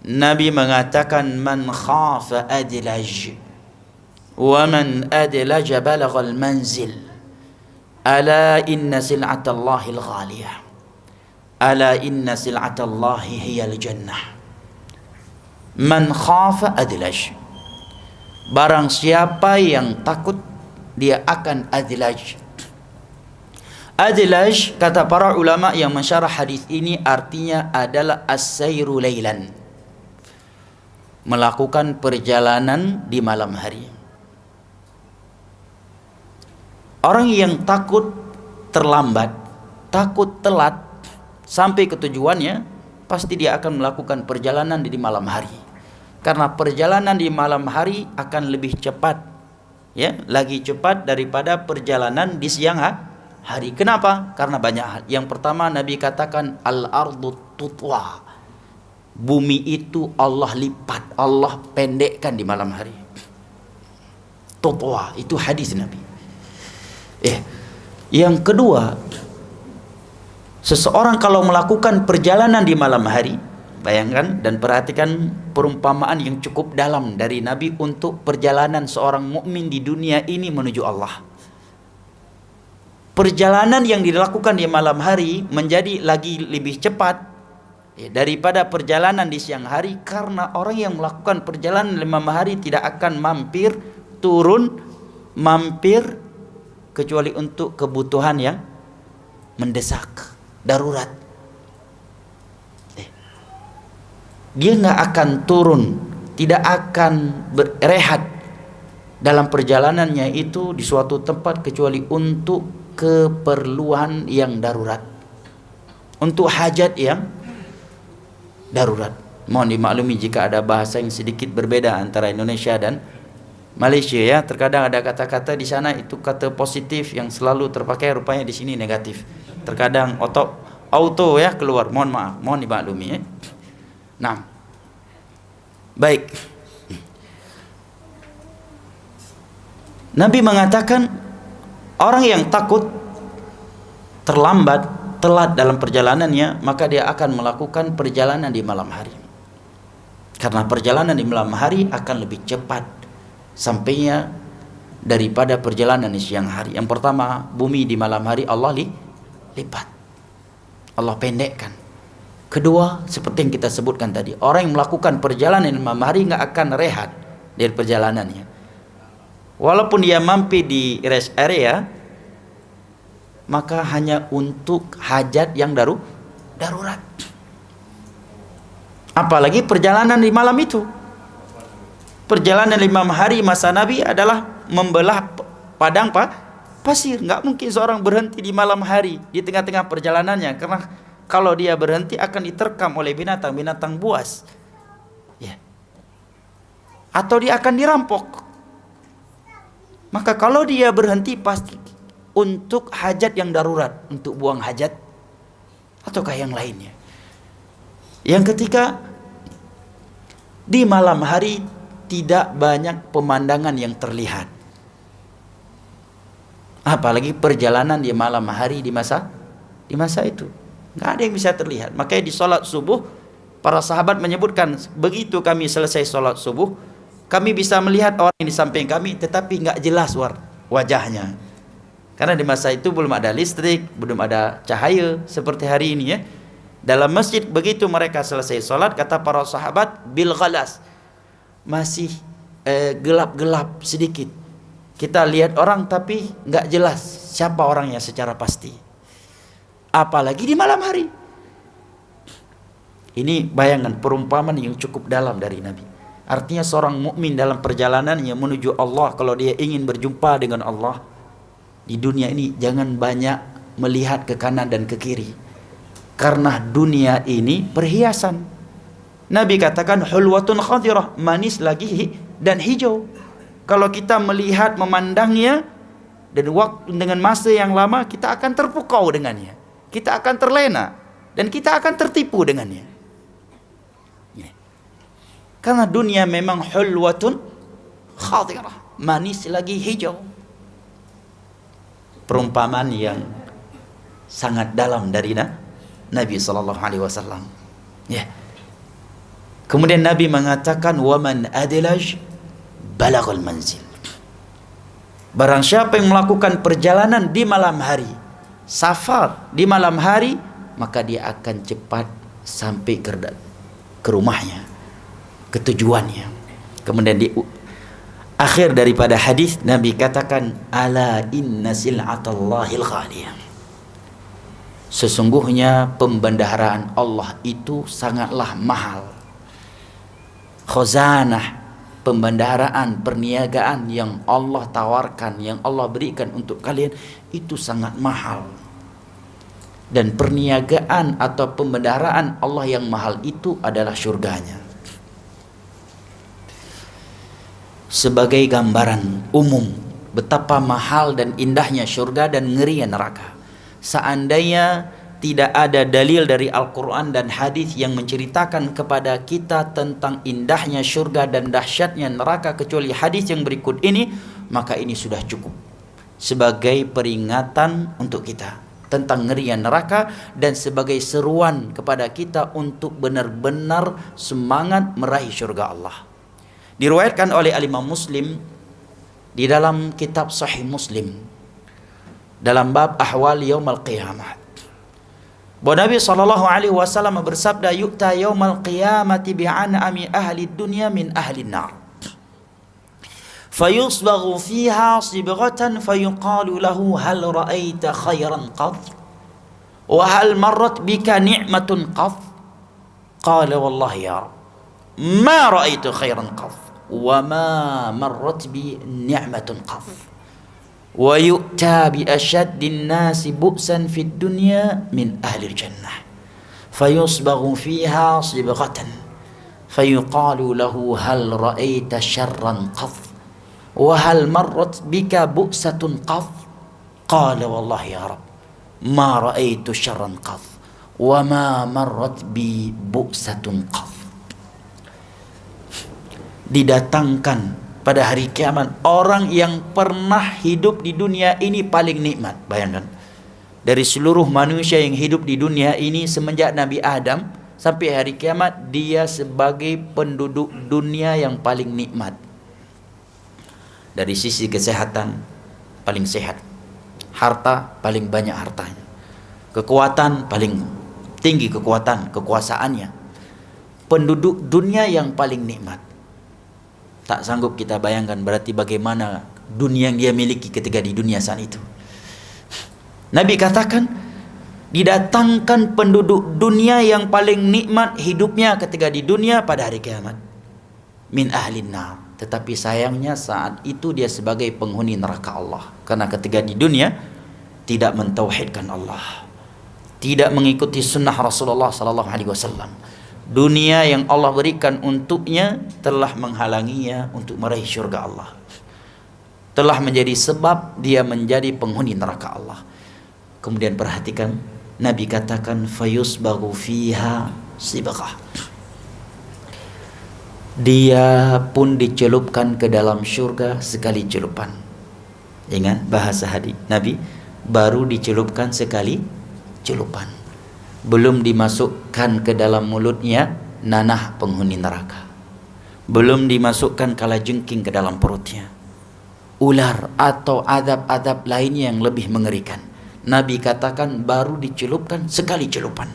Nabi mengatakan, man khafa adlaj wa man adlaj balagha al-manzil, ala inna sil'atallahi al-ghaliyah, ala inna sil'atallahi hiya al-jannah. Man khafa adlaj, barang siapa yang takut dia akan adlaj. Adlaj, kata para ulama yang mensyarah hadis ini, artinya adalah as-sayru lailan, melakukan perjalanan di malam hari. Orang yang takut terlambat, takut telat sampai ke tujuannya, pasti dia akan melakukan perjalanan di malam hari. Karena perjalanan di malam hari akan lebih cepat, ya, lagi cepat daripada perjalanan di siang hari. Kenapa? Karena banyak hal. Yang pertama, Nabi katakan al-ardu tutwa, bumi itu Allah lipat, Allah pendekkan di malam hari. Tutwa itu hadis Nabi. Yang kedua, seseorang kalau melakukan perjalanan di malam hari, bayangkan dan perhatikan perumpamaan yang cukup dalam dari Nabi untuk perjalanan seorang mukmin di dunia ini menuju Allah. Perjalanan yang dilakukan di malam hari menjadi lagi lebih cepat daripada perjalanan di siang hari, karena orang yang melakukan perjalanan di malam hari tidak akan mampir kecuali untuk kebutuhan yang mendesak, darurat. Dia nggak akan turun, tidak akan berehat dalam perjalanannya itu di suatu tempat kecuali untuk keperluan yang darurat, untuk hajat yang darurat. Mohon dimaklumi jika ada bahasa yang sedikit berbeda antara Indonesia dan Malaysia, ya. Terkadang ada kata-kata di sana itu kata positif yang selalu terpakai, rupanya di sini negatif. Terkadang auto ya keluar. Mohon maaf, mohon dimaklumi, ya. Nah, baik. Nabi mengatakan orang yang takut terlambat, telat dalam perjalanannya, maka dia akan melakukan perjalanan di malam hari. Karena perjalanan di malam hari akan lebih cepat sampainya daripada perjalanan di siang hari. Yang pertama, bumi di malam hari Allah lipat, Allah pendekkan. Kedua, seperti yang kita sebutkan tadi, orang yang melakukan perjalanan di malam hari nggak akan rehat dari perjalanannya. Walaupun dia mampir di rest area, maka hanya untuk hajat yang darurat. Apalagi perjalanan di malam itu. Perjalanan di malam hari masa Nabi adalah membelah padang pasir. Nggak mungkin seorang berhenti di malam hari di tengah-tengah perjalanannya, karena kalau dia berhenti akan diterkam oleh binatang buas, ya. Atau dia akan dirampok. Maka kalau dia berhenti pasti untuk hajat yang darurat, untuk buang hajat ataukah yang lainnya. Yang ketiga, di malam hari tidak banyak pemandangan yang terlihat. Apalagi perjalanan di malam hari di masa itu, nggak ada yang bisa terlihat. Makanya di sholat subuh para sahabat menyebutkan, begitu kami selesai sholat subuh, kami bisa melihat orang yang di samping kami, tetapi nggak jelas wajahnya. Karena di masa itu belum ada listrik, belum ada cahaya seperti hari ini ya. Dalam masjid begitu mereka selesai sholat, kata para sahabat, bil ghalas, masih gelap-gelap sedikit. Kita lihat orang tapi nggak jelas siapa orangnya secara pasti. Apalagi di malam hari. Ini bayangan perumpamaan yang cukup dalam dari Nabi. Artinya seorang mukmin dalam perjalanannya menuju Allah, kalau dia ingin berjumpa dengan Allah di dunia ini, jangan banyak melihat ke kanan dan ke kiri. Karena dunia ini perhiasan. Nabi katakan hulwatun khadirah, manis lagi dan hijau. Kalau kita melihat, memandangnya dan waktu dengan masa yang lama, kita akan terpukau dengannya. Kita akan terlena dan kita akan tertipu dengannya. Karena dunia memang hulwatun khadirah, manis lagi hijau. Perumpamaan yang sangat dalam dari Nabi sallallahu alaihi wasallam. Ya. Kemudian Nabi mengatakan waman adlaj balaghal manzil. Barang siapa yang melakukan perjalanan di malam hari, safar di malam hari, maka dia akan cepat sampai ke rumahnya, ke tujuannya. Kemudian di akhir daripada hadis Nabi katakan ala inna sil'atallahil ghaliyah. Sesungguhnya pembendaharaan Allah itu sangatlah mahal. Khazanah, pembendaharaan, perniagaan yang Allah tawarkan, yang Allah berikan untuk kalian itu sangat mahal. Dan perniagaan atau pembendaharaan Allah yang mahal itu adalah surganya. Sebagai gambaran umum betapa mahal dan indahnya surga dan ngerinya neraka. Seandainya tidak ada dalil dari Al-Quran dan hadis yang menceritakan kepada kita tentang indahnya surga dan dahsyatnya neraka kecuali hadis yang berikut ini, maka ini sudah cukup sebagai peringatan untuk kita tentang ngerinya neraka dan sebagai seruan kepada kita untuk benar-benar semangat meraih surga Allah. Diriwayatkan oleh Imam Muslim di dalam kitab Sahih Muslim dalam bab ahwal yaumil qiyamah, bahwa Nabi sallallahu alaihi wasallam bersabda yu'ta yaumil qiyamati bi'an'ami ahli dunya min ahli an-nar fayusbaghu fiha sibghatan fayuqalu lahu hal ra'aita khairan qad wa hal marrat bika ni'matun qad qala wallahi ya rab ma ra'aitu khairan qad wa ma marrat bi ni'matun qad wa yu'ta bi ashaddin nasi bu'san fid dunya min ahli jannah fayusbaghu fiha sibghatan fayuqalu lahu hal ra'aita syarran qad wa hal marrat bika bu'satun qad qala wallahi ya rab ma ra'aitu syarran qad wa ma marrat bi bu'satun qad. Didatangkan pada hari kiamat orang yang pernah hidup di dunia ini paling nikmat. Bayangkan, dari seluruh manusia yang hidup di dunia ini semenjak Nabi Adam sampai hari kiamat, dia sebagai penduduk dunia yang paling nikmat. Dari sisi kesehatan paling sehat, harta paling banyak hartanya, kekuatan paling tinggi kekuasaannya, penduduk dunia yang paling nikmat. Tak sanggup kita bayangkan berarti bagaimana dunia yang dia miliki ketika di dunia saat itu. Nabi katakan didatangkan penduduk dunia yang paling nikmat hidupnya ketika di dunia pada hari kiamat min ahlin nar. Tetapi sayangnya saat itu dia sebagai penghuni neraka Allah, karena ketika di dunia tidak mentauhidkan Allah, tidak mengikuti sunnah Rasulullah sallallahu alaihi wasallam. Dunia yang Allah berikan untuknya telah menghalanginya untuk meraih syurga Allah, telah menjadi sebab dia menjadi penghuni neraka Allah. Kemudian perhatikan, Nabi katakan fayusbaghu fiha sibghah, dia pun dicelupkan ke dalam syurga sekali celupan. Ingat bahasa hadis Nabi, baru dicelupkan sekali celupan, belum dimasukkan ke dalam mulutnya nanah penghuni neraka, belum dimasukkan kalajengking ke dalam perutnya. ular atau azab-azab lainnya yang lebih mengerikan. Nabi katakan baru dicelupkan sekali celupan.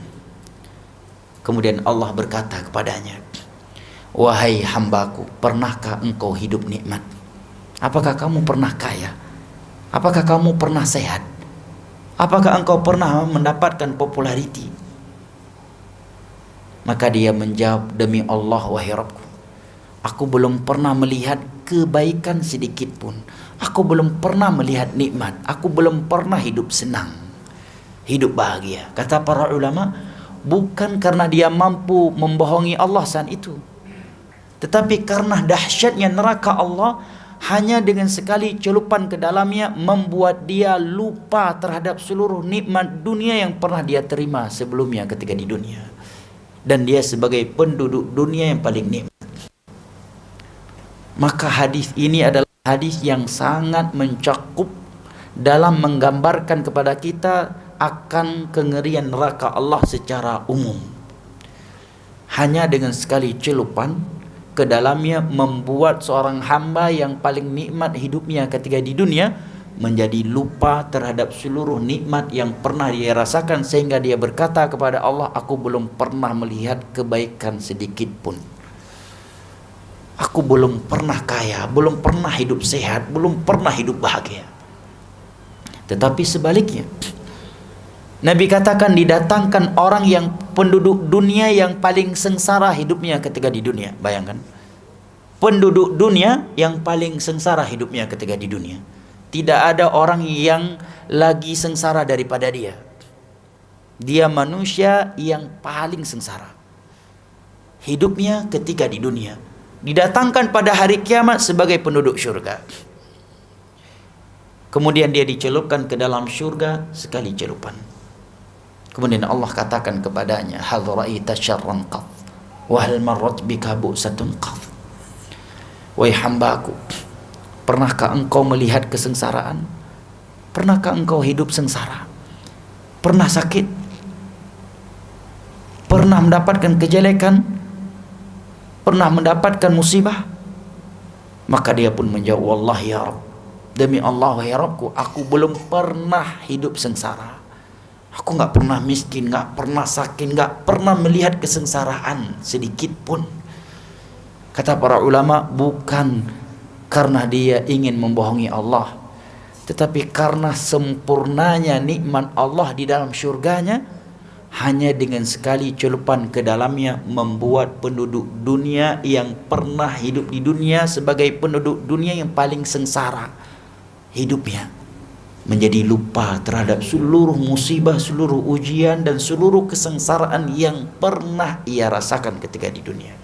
Kemudian Allah berkata kepadanya, wahai hambaku, pernahkah engkau hidup nikmat? Apakah kamu pernah kaya? Apakah kamu pernah sehat? Apakah engkau pernah mendapatkan populariti? Maka dia menjawab, demi Allah wahai Rabbku, aku belum pernah melihat kebaikan sedikit pun. Aku belum pernah melihat nikmat. Aku belum pernah hidup senang, hidup bahagia. Kata para ulama, bukan karena dia mampu membohongi Allah saat itu, tetapi karena dahsyatnya neraka Allah, hanya dengan sekali celupan ke dalamnya membuat dia lupa terhadap seluruh nikmat dunia yang pernah dia terima sebelumnya ketika di dunia. Dan dia sebagai penduduk dunia yang paling nikmat. Maka hadis ini adalah hadis yang sangat mencakup dalam menggambarkan kepada kita akan kengerian neraka Allah secara umum. Hanya dengan sekali celupan ke dalamnya membuat seorang hamba yang paling nikmat hidupnya ketika di dunia menjadi lupa terhadap seluruh nikmat yang pernah dia rasakan, sehingga dia berkata kepada Allah, aku belum pernah melihat kebaikan sedikit pun. Aku belum pernah kaya, belum pernah hidup sehat, belum pernah hidup bahagia. Tetapi sebaliknya, Nabi katakan didatangkan orang yang penduduk dunia yang paling sengsara hidupnya ketika di dunia. Bayangkan, penduduk dunia yang paling sengsara hidupnya ketika di dunia. Tidak ada orang yang lagi sengsara daripada dia. Dia manusia yang paling sengsara hidupnya ketika di dunia. Didatangkan pada hari kiamat sebagai penduduk syurga. Kemudian dia dicelupkan ke dalam syurga sekali celupan. Kemudian Allah katakan kepadanya, hal ra'aita syarran qad wa hal marrat bika bu'satun qad. Wahai hambaku, pernahkah engkau melihat kesengsaraan? Pernahkah engkau hidup sengsara? Pernah sakit? Pernah mendapatkan kejelekan? Pernah mendapatkan musibah? Maka dia pun menjawab, wallahi ya Rabb, demi Allah ya Rabbku, aku belum pernah hidup sengsara. Aku gak pernah miskin, gak pernah sakit, gak pernah melihat kesengsaraan sedikit pun. Kata para ulama, bukan karena dia ingin membohongi Allah, tetapi karena sempurnanya nikmat Allah di dalam syurganya, hanya dengan sekali celupan ke dalamnya membuat penduduk dunia yang pernah hidup di dunia sebagai penduduk dunia yang paling sengsara hidupnya menjadi lupa terhadap seluruh musibah, seluruh ujian dan seluruh kesengsaraan yang pernah ia rasakan ketika di dunia.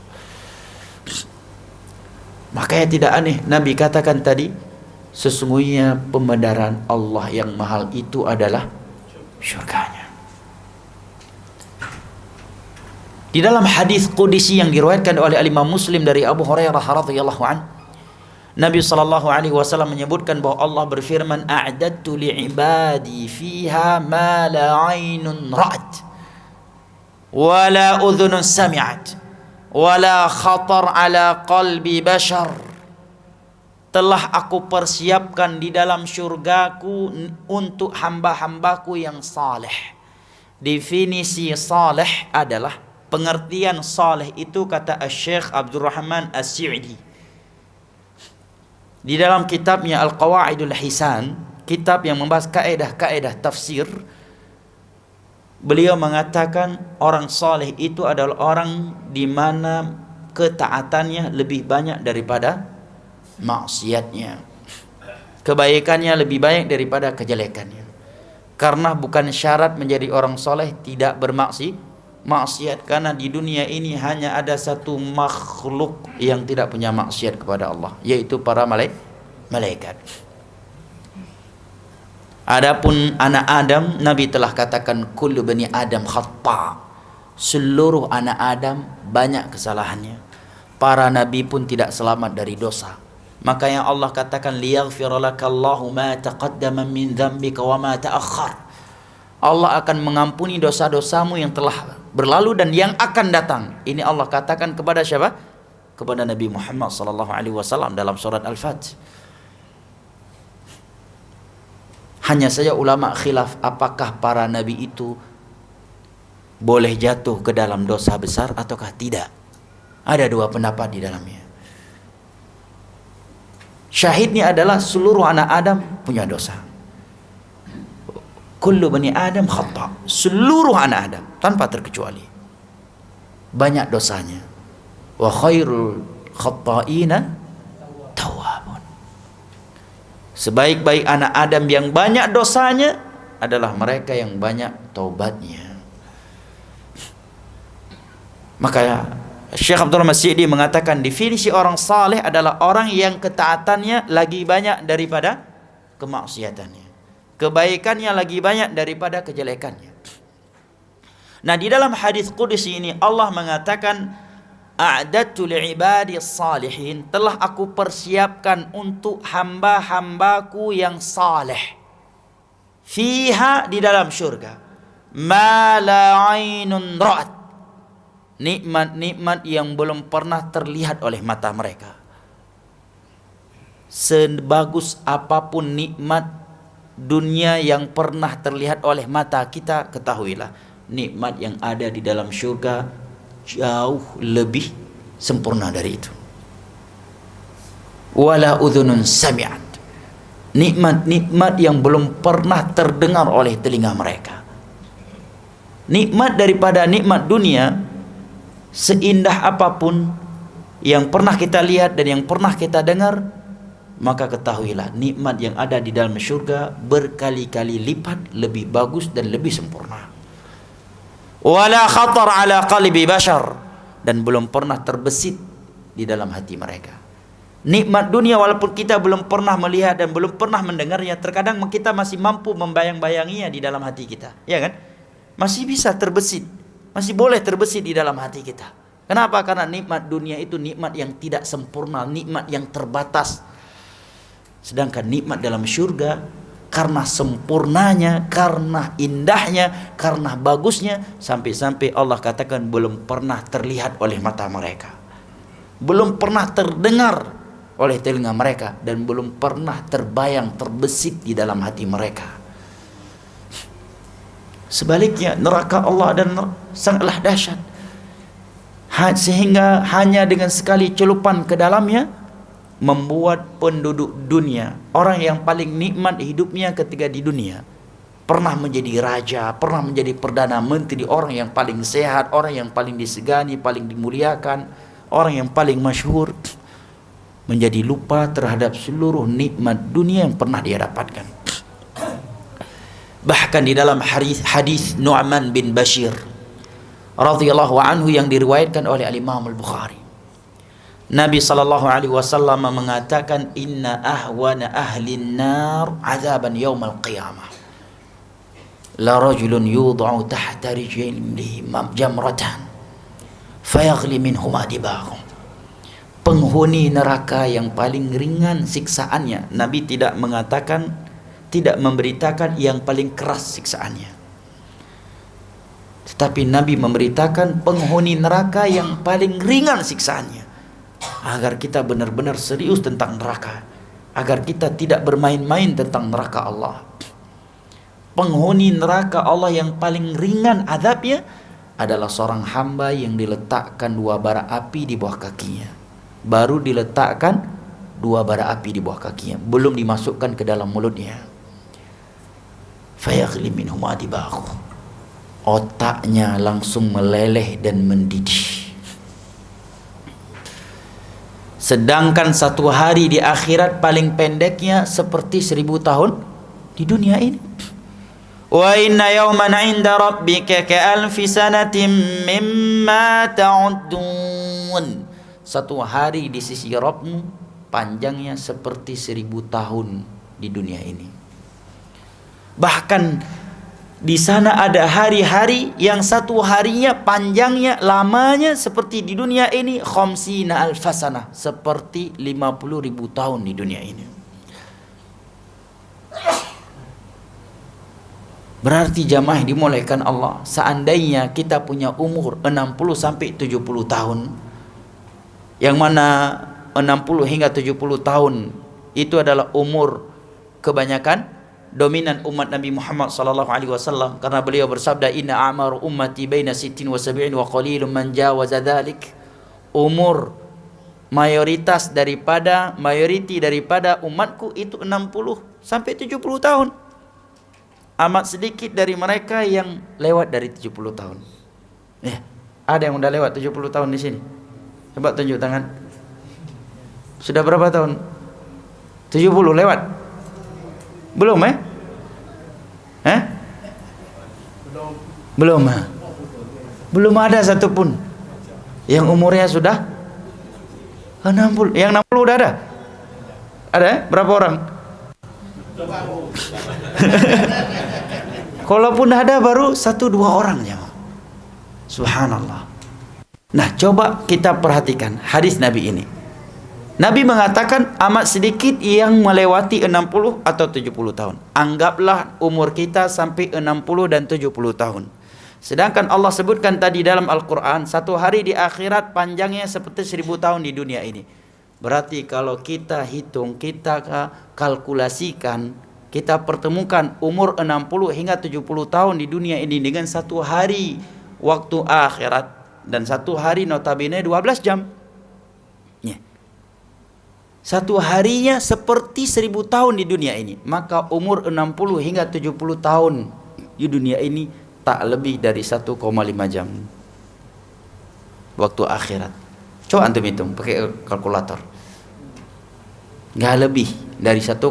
Makanya tidak aneh Nabi katakan tadi, sesungguhnya pembenaran Allah yang mahal itu adalah syurganya. Di dalam hadis qudsi yang diriwayatkan oleh Imam Muslim dari Abu Hurairah radhiyallahu an, Nabi sallallahu alaihi wasallam menyebutkan bahwa Allah berfirman, a'dadtu li'ibadi fiha ma la 'ainun ra'at wa la udhunun sami'at wa la khatar ala qalbi bashar. Telah aku persiapkan di dalam syurgaku untuk hamba-hambaku yang saleh. Definisi saleh adalah, pengertian saleh itu kata Syekh Abdurrahman As-Sa'di di dalam kitabnya Al-Qawaidul Hisan, kitab yang membahas kaedah-kaedah tafsir, beliau mengatakan orang saleh itu adalah orang di mana ketaatannya lebih banyak daripada maksiatnya, kebaikannya lebih banyak daripada kejelekannya. Karena bukan syarat menjadi orang saleh tidak bermaksiat, karena di dunia ini hanya ada satu makhluk yang tidak punya maksiat kepada Allah, yaitu para malaikat. Adapun anak Adam, Nabi telah katakan kullu bani Adam khata', seluruh anak Adam banyak kesalahannya. Para nabi pun tidak selamat dari dosa. Maka yang Allah katakan liyaghfira lakallahu ma taqaddama min dzambika wa ma ta'akhkhar. Allah akan mengampuni dosa-dosamu yang telah berlalu dan yang akan datang. Ini Allah katakan kepada siapa? Kepada Nabi Muhammad sallallahu alaihi wasallam dalam surat Al-Fat. Hanya saja ulama khilaf apakah para nabi itu boleh jatuh ke dalam dosa besar ataukah tidak. Ada dua pendapat di dalamnya. Syahidnya adalah seluruh anak Adam punya dosa. Kullu bani Adam khata'. Seluruh anak Adam tanpa terkecuali banyak dosanya. Wa khairul khata'ina tawwabun. Sebaik-baik anak Adam yang banyak dosanya adalah mereka yang banyak taubatnya. Maka Syekh Abdul Mas'idi mengatakan definisi orang saleh adalah orang yang ketaatannya lagi banyak daripada kemaksiatannya, kebaikannya lagi banyak daripada kejelekannya. Nah, di dalam hadis qudsi ini Allah mengatakan, a'dadtu li'ibadi salihin, telah aku persiapkan untuk hamba-hambaku yang saleh, fiha, di dalam syurga, ma la 'ainun ra'at, nikmat-nikmat yang belum pernah terlihat oleh mata mereka. Sebagus apapun nikmat dunia yang pernah terlihat oleh mata kita, ketahuilah nikmat yang ada di dalam syurga jauh lebih sempurna dari itu. Wala udhunun sami'at, nikmat-nikmat yang belum pernah terdengar oleh telinga mereka. Nikmat daripada nikmat dunia, seindah apapun yang pernah kita lihat dan yang pernah kita dengar, maka ketahuilah nikmat yang ada di dalam syurga berkali-kali lipat lebih bagus dan lebih sempurna. Wala khatar ala qalbi bashar, dan belum pernah terbesit di dalam hati mereka. Nikmat dunia walaupun kita belum pernah melihat dan belum pernah mendengarnya, terkadang kita masih mampu membayang-bayanginya di dalam hati kita, ya kan? Masih bisa terbesit, masih boleh terbesit di dalam hati kita. Kenapa? Karena nikmat dunia itu nikmat yang tidak sempurna, nikmat yang terbatas. Sedangkan nikmat dalam syurga, karena sempurnanya, karena indahnya, karena bagusnya, sampai-sampai Allah katakan belum pernah terlihat oleh mata mereka, belum pernah terdengar oleh telinga mereka, dan belum pernah terbayang, terbesit di dalam hati mereka. Sebaliknya neraka Allah dan sangatlah dahsyat, sehingga hanya dengan sekali celupan ke dalamnya membuat penduduk dunia, orang yang paling nikmat hidupnya ketika di dunia, pernah menjadi raja, pernah menjadi perdana menteri, orang yang paling sehat, orang yang paling disegani, paling dimuliakan, orang yang paling masyhur, menjadi lupa terhadap seluruh nikmat dunia yang pernah dia dapatkan. Bahkan di dalam hadis Nu'man bin Bashir radhiyallahu anhu yang diriwayatkan oleh Imam Al-Bukhari, Nabi SAW mengatakan, inna ahwana ahlin nar azaban yawmal qiyamah la rajulun yud'u tahta rijlihi jamratan fayaghli minhuma dibaghu. Penghuni neraka yang paling ringan siksaannya, Nabi tidak mengatakan, tidak memberitakan yang paling keras siksaannya, tetapi Nabi memberitakan penghuni neraka yang paling ringan siksaannya, agar kita benar-benar serius tentang neraka, agar kita tidak bermain-main tentang neraka Allah. Penghuni neraka Allah yang paling ringan azabnya adalah seorang hamba yang diletakkan 2 bara api di bawah kakinya. Baru diletakkan 2 bara api di bawah kakinya, belum dimasukkan ke dalam mulutnya. Fayaghli minhuma dibaghu, otaknya langsung meleleh dan mendidih. Sedangkan 1 hari di akhirat paling pendeknya seperti 1000 tahun di dunia ini. Wa inna yawman 'inda rabbika ka'alfi sanatin mimma ta'uddun. 1 hari di sisi Rabbmu panjangnya seperti 1000 tahun di dunia ini. Bahkan di sana ada hari-hari yang 1 harinya panjangnya, lamanya seperti di dunia ini khamsina alfasana, seperti 50.000 tahun di dunia ini. Berarti jamaah dimulaikan Allah, seandainya kita punya umur 60 sampai 70 tahun, yang mana 60 hingga 70 tahun itu adalah umur kebanyakan dominan umat Nabi Muhammad sallallahu alaihi wasallam, karena beliau bersabda, inna a'maru ummati baina 60 wa 70 wa qalilun man jawaza dzalik. Umur mayoritas daripada umatku itu 60 sampai 70 tahun. Amat sedikit dari mereka yang lewat dari 70 tahun. Ada yang udah lewat 70 tahun di sini? Coba tunjuk tangan. Sudah berapa tahun? 70 lewat? Belum Belum. Belum ada satupun yang umurnya sudah 60. Yang 60 udah ada? Ada? Berapa orang? Kalaupun ada baru 1-2 orang ya. Subhanallah. Nah, coba kita perhatikan hadis Nabi ini. Nabi mengatakan amat sedikit yang melewati 60 atau 70 tahun. Anggaplah umur kita sampai 60 dan 70 tahun. Sedangkan Allah sebutkan tadi dalam Al-Quran, satu hari di akhirat panjangnya seperti 1000 tahun di dunia ini. Berarti kalau kita hitung, kita kalkulasikan, kita pertemukan umur 60 hingga 70 tahun di dunia ini dengan satu hari waktu akhirat, dan satu hari notabene 12 jam. Satu harinya seperti 1000 tahun di dunia ini. Maka umur 60 hingga 70 tahun di dunia ini tak lebih dari 1,5 jam waktu akhirat. Coba antum hitung pakai kalkulator. Nggak lebih dari 1,5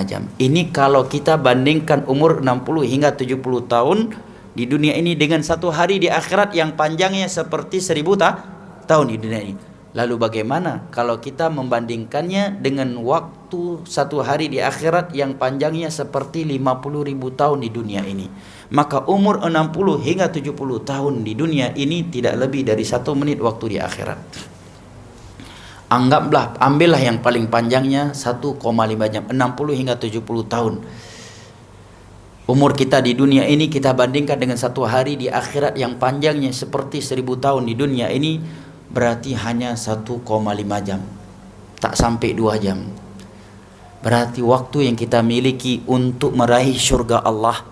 jam. Ini kalau kita bandingkan umur 60 hingga 70 tahun di dunia ini dengan satu hari di akhirat yang panjangnya seperti 1000 tahun di dunia ini. Lalu bagaimana kalau kita membandingkannya dengan waktu satu hari di akhirat yang panjangnya seperti 50.000 tahun di dunia ini? Maka umur 60 hingga 70 tahun di dunia ini tidak lebih dari 1 menit waktu di akhirat. Ambillah yang paling panjangnya 1,5 jam, 60 hingga 70 tahun. Umur kita di dunia ini kita bandingkan dengan satu hari di akhirat yang panjangnya seperti 1000 tahun di dunia ini, berarti hanya 1,5 jam, tak sampai 2 jam. Berarti waktu yang kita miliki untuk meraih surga Allah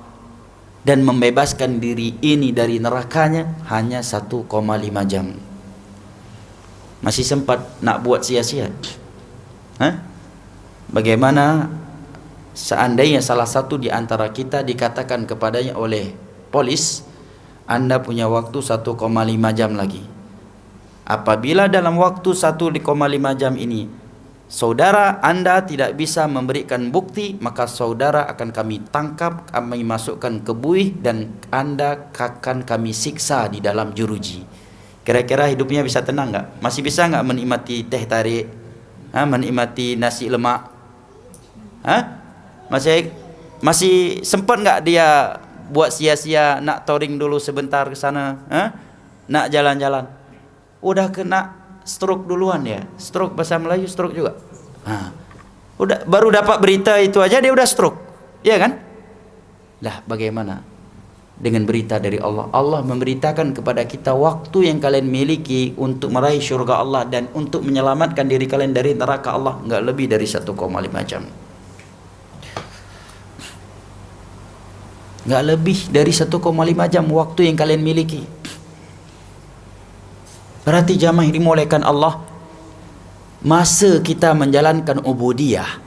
dan membebaskan diri ini dari nerakanya hanya 1,5 jam. Masih sempat nak buat sia-sia? Bagaimana seandainya salah satu di antara kita dikatakan kepadanya oleh polis, Anda punya waktu 1,5 jam lagi. Apabila dalam waktu 1,5 jam ini saudara Anda tidak bisa memberikan bukti, maka saudara akan kami tangkap, kami masukkan ke buih, dan Anda akan kami siksa di dalam jeruji. Kira-kira hidupnya bisa tenang nggak? Masih bisa nggak menikmati teh tarik? Menikmati nasi lemak? Masih sempat nggak dia buat sia-sia nak touring dulu sebentar ke sana? Nak jalan-jalan? Udah kena stroke duluan ya. Stroke bahasa Melayu stroke juga. Udah baru dapat berita itu aja dia udah stroke. Iya kan? Lah bagaimana dengan berita dari Allah? Allah memberitakan kepada kita waktu yang kalian miliki untuk meraih surga Allah dan untuk menyelamatkan diri kalian dari neraka Allah enggak lebih dari 1,5 jam. Enggak lebih dari 1,5 jam waktu yang kalian miliki. Berarti jamaah yang dimuliakan Allah, masa kita menjalankan ubudiyah,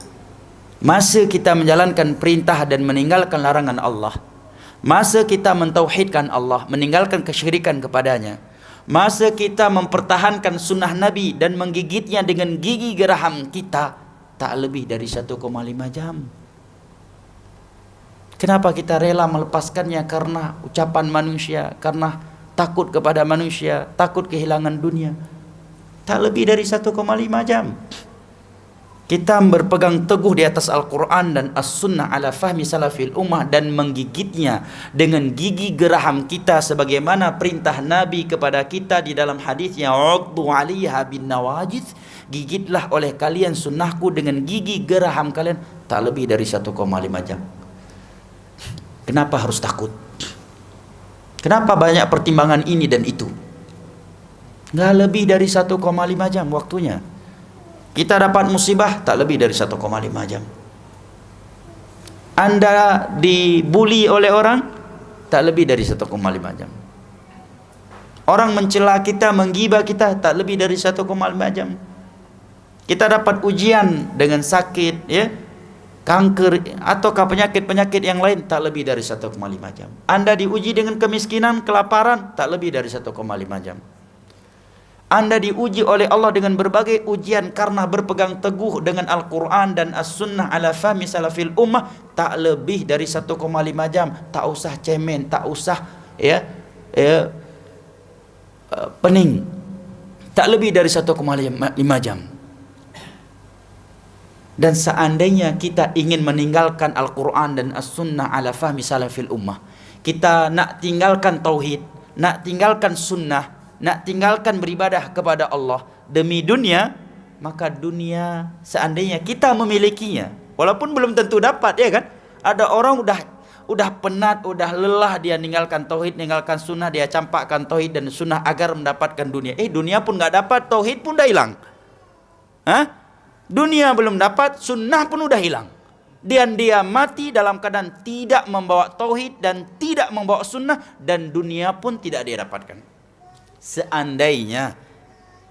masa kita menjalankan perintah dan meninggalkan larangan Allah, masa kita mentauhidkan Allah, meninggalkan kesyirikan kepadanya, masa kita mempertahankan sunnah Nabi dan menggigitnya dengan gigi geraham kita, tak lebih dari 1,5 jam. Kenapa kita rela melepaskannya? Karena ucapan manusia, karena takut kepada manusia, takut kehilangan dunia. Tak lebih dari 1,5 jam. Kita berpegang teguh di atas Al-Quran dan As-Sunnah ala fahmi salafil ummah dan menggigitnya dengan gigi geraham kita sebagaimana perintah Nabi kepada kita di dalam hadisnya, "Uddu 'alaiha bin nawajid." Gigitlah oleh kalian sunnahku dengan gigi geraham kalian, tak lebih dari 1,5 jam. Kenapa harus takut? Kenapa banyak pertimbangan ini dan itu? Nggak lebih dari 1,5 jam waktunya. Kita dapat musibah tak lebih dari 1,5 jam. Anda dibuli oleh orang, tak lebih dari 1,5 jam. Orang mencela kita, menggibah kita, tak lebih dari 1,5 jam. Kita dapat ujian dengan sakit, ya, kanker ataukah penyakit-penyakit yang lain, tak lebih dari 1,5 jam. Anda diuji dengan kemiskinan, kelaparan, tak lebih dari 1,5 jam. Anda diuji oleh Allah dengan berbagai ujian karena berpegang teguh dengan Al-Quran dan As-Sunnah ala fahmi salafil ummah, tak lebih dari 1,5 jam. Tak usah cemen, tak usah pening. Tak lebih dari 1,5 jam. Dan seandainya kita ingin meninggalkan Al-Quran dan As-Sunnah ala fahmi salafil ummah, kita nak tinggalkan tauhid, nak tinggalkan sunnah, nak tinggalkan beribadah kepada Allah demi dunia, maka dunia seandainya kita memilikinya, walaupun belum tentu dapat, ya kan? Ada orang udah penat, udah lelah dia ninggalkan tauhid, ninggalkan sunnah, dia campakkan tauhid dan sunnah agar mendapatkan dunia. Dunia pun nggak dapat, tauhid pun dah hilang. Dunia belum dapat, sunnah pun udah hilang. Dan dia mati dalam keadaan tidak membawa tauhid dan tidak membawa sunnah, dan dunia pun tidak dia dapatkan. Seandainya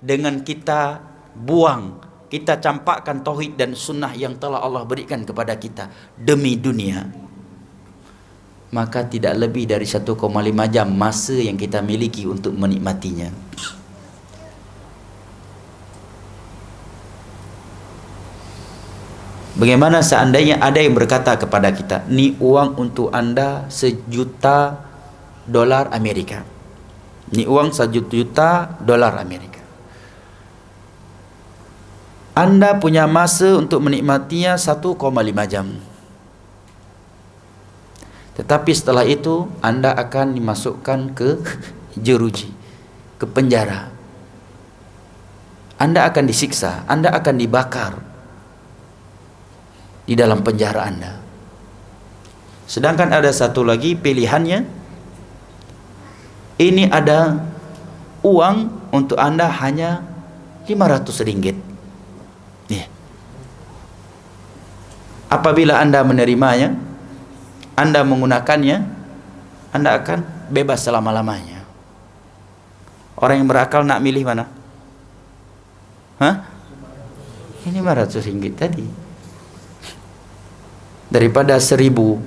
dengan kita buang, kita campakkan tauhid dan sunnah yang telah Allah berikan kepada kita demi dunia, maka tidak lebih dari 1,5 jam masa yang kita miliki untuk menikmatinya. Bagaimana seandainya ada yang berkata kepada kita, ni uang untuk Anda $1.000.000 Amerika. Ini uang $1.000.000 Amerika. Anda punya masa untuk menikmatinya 1,5 jam. Tetapi setelah itu Anda akan dimasukkan ke jeruji, ke penjara. Anda akan disiksa, Anda akan dibakar di dalam penjara Anda. Sedangkan ada satu lagi pilihannya, ini ada uang untuk Anda hanya RM500. Apabila Anda menerimanya, Anda menggunakannya, Anda akan bebas selama-lamanya. Orang yang berakal nak milih mana? Ini RM500 tadi, daripada 1.000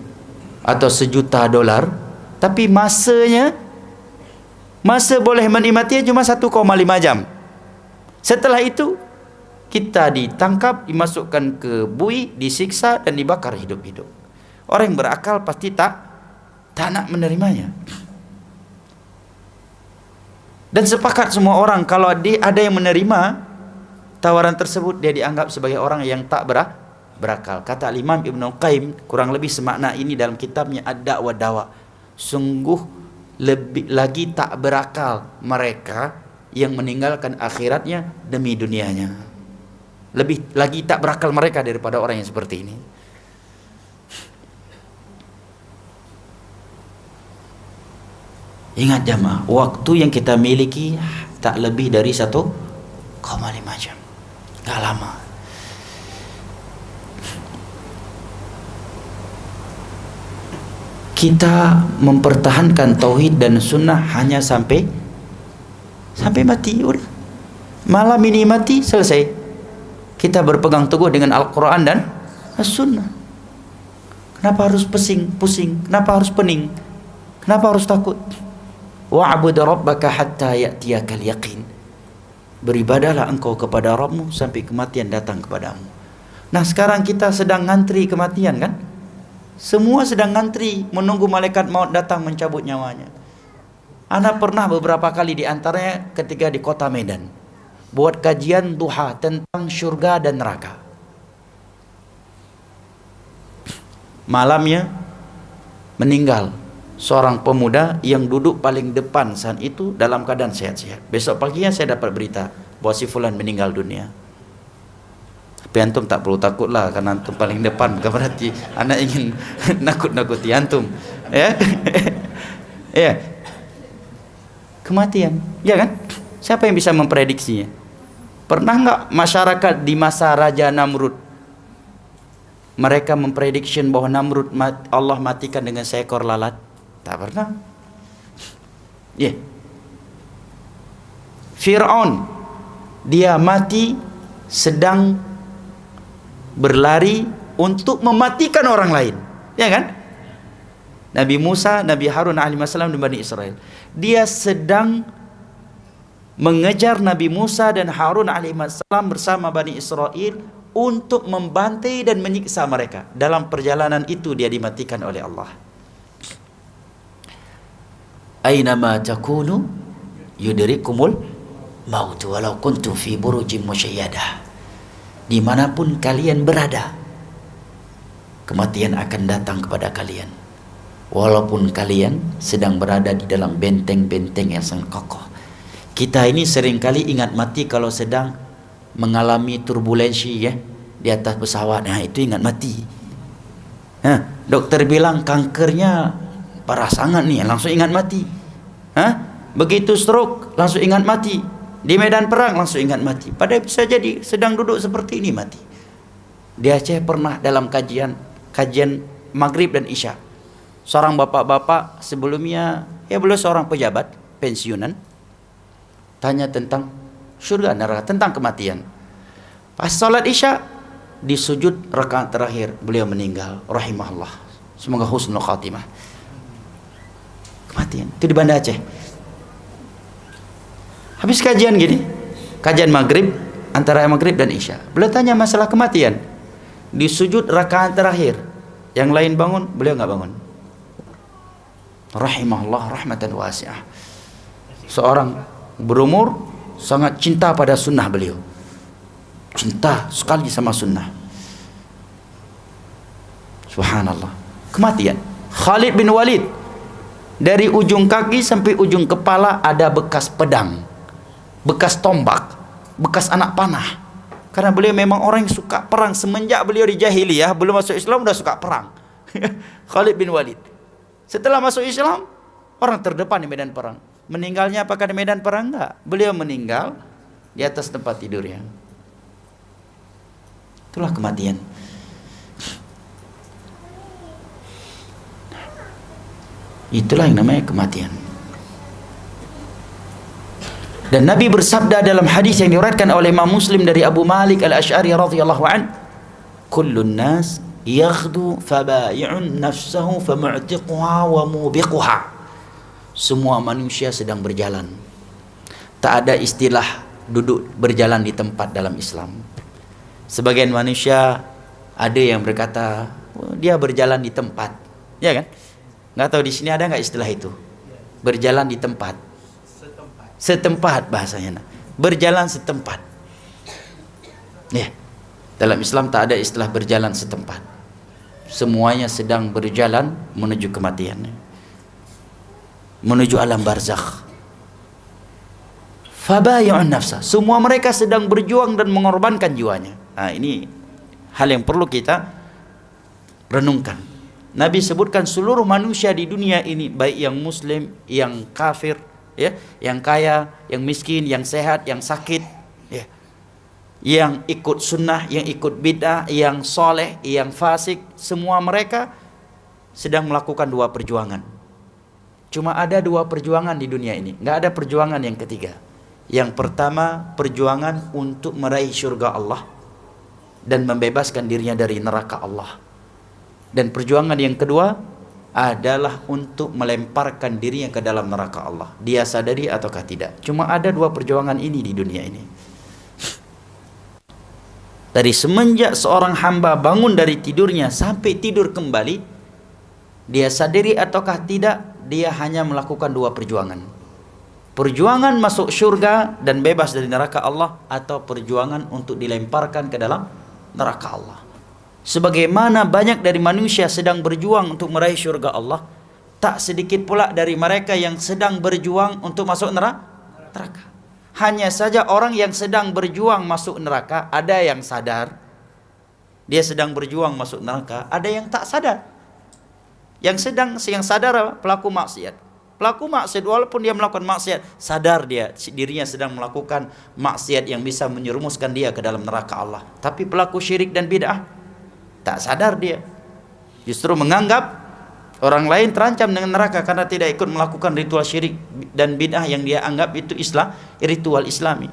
atau $1.000.000, tapi masa boleh menikmatinya cuma 1,5 jam. Setelah itu kita ditangkap, dimasukkan ke bui, disiksa dan dibakar hidup-hidup. Orang yang berakal pasti tak nak menerimanya. Dan sepakat semua orang kalau ada yang menerima tawaran tersebut, dia dianggap sebagai orang yang tak berakal. Kata Imam Ibn Qayyim kurang lebih semakna ini dalam kitabnya Ad-Da' wa Dawa. Sungguh lebih lagi tak berakal mereka yang meninggalkan akhiratnya demi dunianya. Lebih lagi tak berakal mereka daripada orang yang seperti ini. Ingat jamaah, waktu yang kita miliki tak lebih dari 1,5 jam. Gak lama. Kita mempertahankan tauhid dan sunnah hanya sampai mati, udah. Malam ini mati, selesai. Kita berpegang teguh dengan Al-Quran dan As-Sunnah. Kenapa harus pusing? Kenapa harus pening? Kenapa harus takut? Wa'bud rabbaka hatta ya'tiyakal yaqin. Beribadahlah engkau kepada Rabbmu sampai kematian datang kepadamu. Nah, sekarang kita sedang ngantri kematian, kan? Semua sedang ngantri menunggu malaikat maut datang mencabut nyawanya. Ana pernah beberapa kali di antaranya ketika di kota Medan buat kajian duha tentang syurga dan neraka. Malamnya meninggal seorang pemuda yang duduk paling depan saat itu dalam keadaan sehat-sehat. Besok paginya saya dapat berita bahwa si fulan meninggal dunia. Tapi antum tak perlu takutlah, karena antum paling depan, bukan berarti anak ingin nakut-nakuti antum, ya. Ya, kematian, ya kan? Siapa yang bisa memprediksinya? Pernah nggak masyarakat di masa Raja Namrud mereka memprediction bahwa Namrud Allah matikan dengan seekor lalat? Tak pernah. Ya. Yeah. Fir'aun, dia mati sedang berlari untuk mematikan orang lain, ya kan? Nabi Musa, Nabi Harun alaihissalam dan Bani Israel, dia sedang mengejar Nabi Musa dan Harun alaihissalam bersama Bani Israel untuk membantai dan menyiksa mereka. Dalam perjalanan itu dia dimatikan oleh Allah. Ainama takunu yudrikumul maut walau kuntum fi burujim musyayyadah. Dimanapun kalian berada, kematian akan datang kepada kalian, walaupun kalian sedang berada di dalam benteng-benteng yang sangat kokoh. Kita ini seringkali ingat mati kalau sedang mengalami turbulensi, ya, di atas pesawat. Nah, itu ingat mati. Dokter bilang kankernya parah sangat nih, langsung ingat mati. Begitu stroke, langsung ingat mati. Di medan perang langsung ingat mati. Padahal bisa jadi sedang duduk seperti ini mati. Di Aceh pernah dalam kajian maghrib dan isya, seorang bapak-bapak sebelumnya, ya beliau seorang pejabat pensiunan, tanya tentang surga neraka, tentang kematian. Pas salat isya, di sujud rakaat terakhir beliau meninggal, rahimahullah, semoga husnul khatimah. Kematian itu di Banda Aceh. Habis kajian gini, kajian maghrib, antara maghrib dan isya, beliau tanya masalah kematian. Di sujud rakaat terakhir, yang lain bangun, beliau nggak bangun. Rahimahullah rahmatan wasi'ah. Seorang berumur, sangat cinta pada sunnah beliau, cinta sekali sama sunnah. Subhanallah. Kematian Khalid bin Walid, dari ujung kaki sampai ujung kepala ada bekas pedang, bekas tombak, bekas anak panah. Karena beliau memang orang yang suka perang. Semenjak beliau di jahiliyah, belum masuk Islam udah suka perang. Khalid bin Walid. Setelah masuk Islam, orang terdepan di medan perang. Meninggalnya apakah di medan perang? Enggak. Beliau meninggal di atas tempat tidurnya. Itulah kematian. Itulah yang namanya kematian. Dan Nabi bersabda dalam hadis yang diriwayatkan oleh Imam Muslim dari Abu Malik Al-Asy'ari radhiyallahu an, "Kullun nas yaghdu faba'i'un nafsahu famu'tiquha wa mubiquha." Semua manusia sedang berjalan. Tak ada istilah duduk berjalan di tempat dalam Islam. Sebagian manusia ada yang berkata, oh, dia berjalan di tempat, ya kan? Nggak tahu di sini ada nggak istilah itu? Berjalan di tempat. Setempat bahasanya. Berjalan setempat. Ya. Dalam Islam tak ada istilah berjalan setempat. Semuanya sedang berjalan menuju kematian, menuju alam barzakh. Fabayi'un nafsa. Semua mereka sedang berjuang dan mengorbankan jiwanya. Nah, ini hal yang perlu kita renungkan. Nabi sebutkan seluruh manusia di dunia ini, baik yang muslim, yang kafir, ya, yang kaya, yang miskin, yang sehat, yang sakit, ya, yang ikut sunnah, yang ikut bid'ah, yang soleh, yang fasik, semua mereka sedang melakukan dua perjuangan. Cuma ada dua perjuangan di dunia ini, nggak ada perjuangan yang ketiga. Yang pertama, perjuangan untuk meraih surga Allah dan membebaskan dirinya dari neraka Allah. Dan perjuangan yang kedua adalah untuk melemparkan dirinya ke dalam neraka Allah. Dia sadari ataukah tidak. Cuma ada dua perjuangan ini di dunia ini. Dari semenjak seorang hamba bangun dari tidurnya sampai tidur kembali, dia sadari ataukah tidak, dia hanya melakukan dua perjuangan. Perjuangan masuk surga dan bebas dari neraka Allah, atau perjuangan untuk dilemparkan ke dalam neraka Allah. Sebagaimana banyak dari manusia sedang berjuang untuk meraih surga Allah, tak sedikit pula dari mereka yang sedang berjuang untuk masuk neraka. Hanya saja orang yang sedang berjuang masuk neraka, ada yang sadar dia sedang berjuang masuk neraka, ada yang tak sadar. Yang sadar apa? Pelaku maksiat. Pelaku maksiat walaupun dia melakukan maksiat, sadar dia dirinya sedang melakukan maksiat yang bisa menyerumuskan dia ke dalam neraka Allah. Tapi pelaku syirik dan bid'ah, Tak sadar dia. Justru menganggap orang lain terancam dengan neraka karena tidak ikut melakukan ritual syirik dan bid'ah yang dia anggap itu ritual Islami.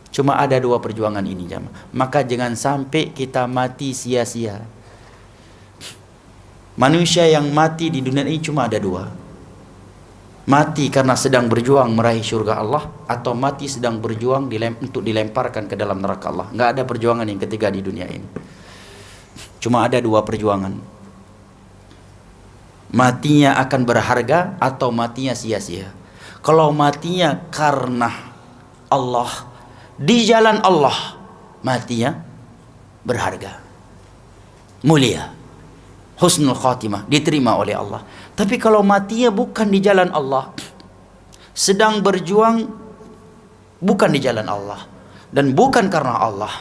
Cuma ada dua perjuangan ini jamaah. Maka jangan sampai kita mati sia-sia. Manusia yang mati di dunia ini cuma ada dua. Mati karena sedang berjuang meraih surga Allah, atau mati sedang berjuang untuk dilemparkan ke dalam neraka Allah. Nggak ada perjuangan yang ketiga di dunia ini. Cuma ada dua perjuangan. Matinya akan berharga atau matinya sia-sia. Kalau matinya karena Allah, di jalan Allah, matinya berharga, mulia, husnul khatimah, diterima oleh Allah. Tapi kalau matinya bukan di jalan Allah, sedang berjuang bukan di jalan Allah, dan bukan karena Allah,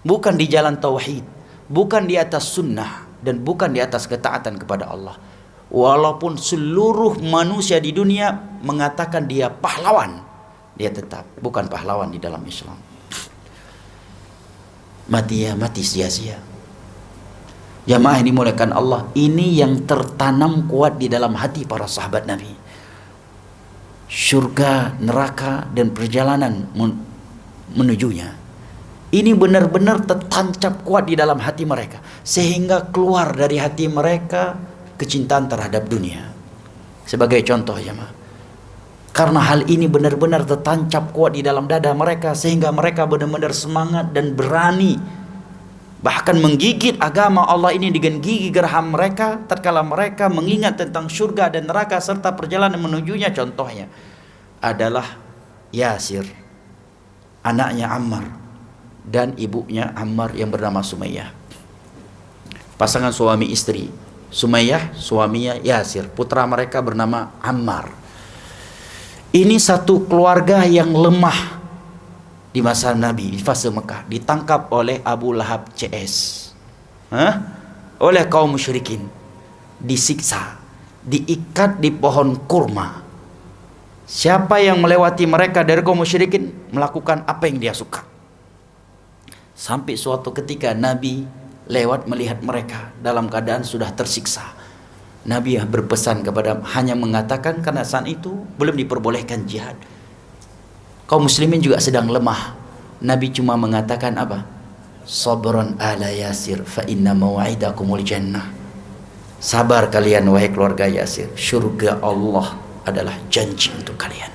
bukan di jalan tauhid, bukan di atas sunnah, dan bukan di atas ketaatan kepada Allah, walaupun seluruh manusia di dunia mengatakan dia pahlawan, dia tetap bukan pahlawan di dalam Islam. Mati sia-sia. Jamaah ini dimuliakan Allah, ini yang tertanam kuat di dalam hati para sahabat Nabi. Surga, neraka, dan perjalanan menujunya. Ini benar-benar tertancap kuat di dalam hati mereka, sehingga keluar dari hati mereka kecintaan terhadap dunia. Sebagai contoh jemaah, karena hal ini benar-benar tertancap kuat di dalam dada mereka, sehingga mereka benar-benar semangat dan berani, bahkan menggigit agama Allah ini dengan gigi geraham mereka tatkala mereka mengingat tentang surga dan neraka serta perjalanan menujunya. Contohnya adalah Yasir, anaknya Ammar, dan ibunya Ammar yang bernama Sumayyah. Pasangan suami istri. Sumayyah suaminya Yasir, putra mereka bernama Ammar. Ini satu keluarga yang lemah di masa Nabi, di fase Mekah, ditangkap oleh Abu Lahab CS, oleh kaum musyrikin, disiksa, diikat di pohon kurma. Siapa yang melewati mereka dari kaum musyrikin melakukan apa yang dia suka. Sampai suatu ketika Nabi lewat melihat mereka dalam keadaan sudah tersiksa. Nabi berpesan kepada, hanya mengatakan karena saat itu belum diperbolehkan jihad. Kaum muslimin juga sedang lemah. Nabi cuma mengatakan apa? Sabran ala Yasir fa inna maw'idakumul jannah. Sabar kalian wahai keluarga Yasir, surga Allah adalah janji untuk kalian.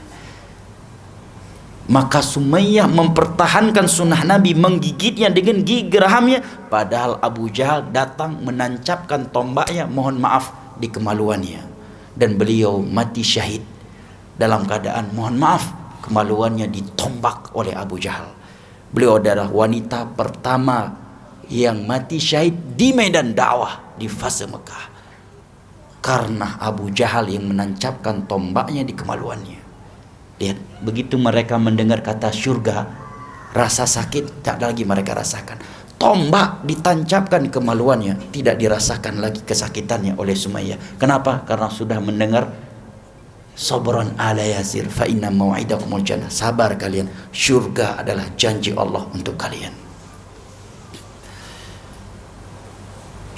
Maka Sumayyah mempertahankan sunnah Nabi, menggigitnya dengan gigi gerahamnya, padahal Abu Jahal datang menancapkan tombaknya, mohon maaf, di kemaluannya, dan beliau mati syahid dalam keadaan mohon maaf kemaluannya ditombak oleh Abu Jahal. Beliau adalah wanita pertama yang mati syahid di medan dakwah di fase Mekah karena Abu Jahal yang menancapkan tombaknya di kemaluannya. Lihat, begitu mereka mendengar kata surga, rasa sakit tak lagi mereka rasakan. Tombak ditancapkan kemaluannya, tidak dirasakan lagi kesakitannya oleh Sumayyah. Kenapa? Karena sudah mendengar sabran ala Yasir fa inna maw'idakumul jannah. Sabar kalian, surga adalah janji Allah untuk kalian.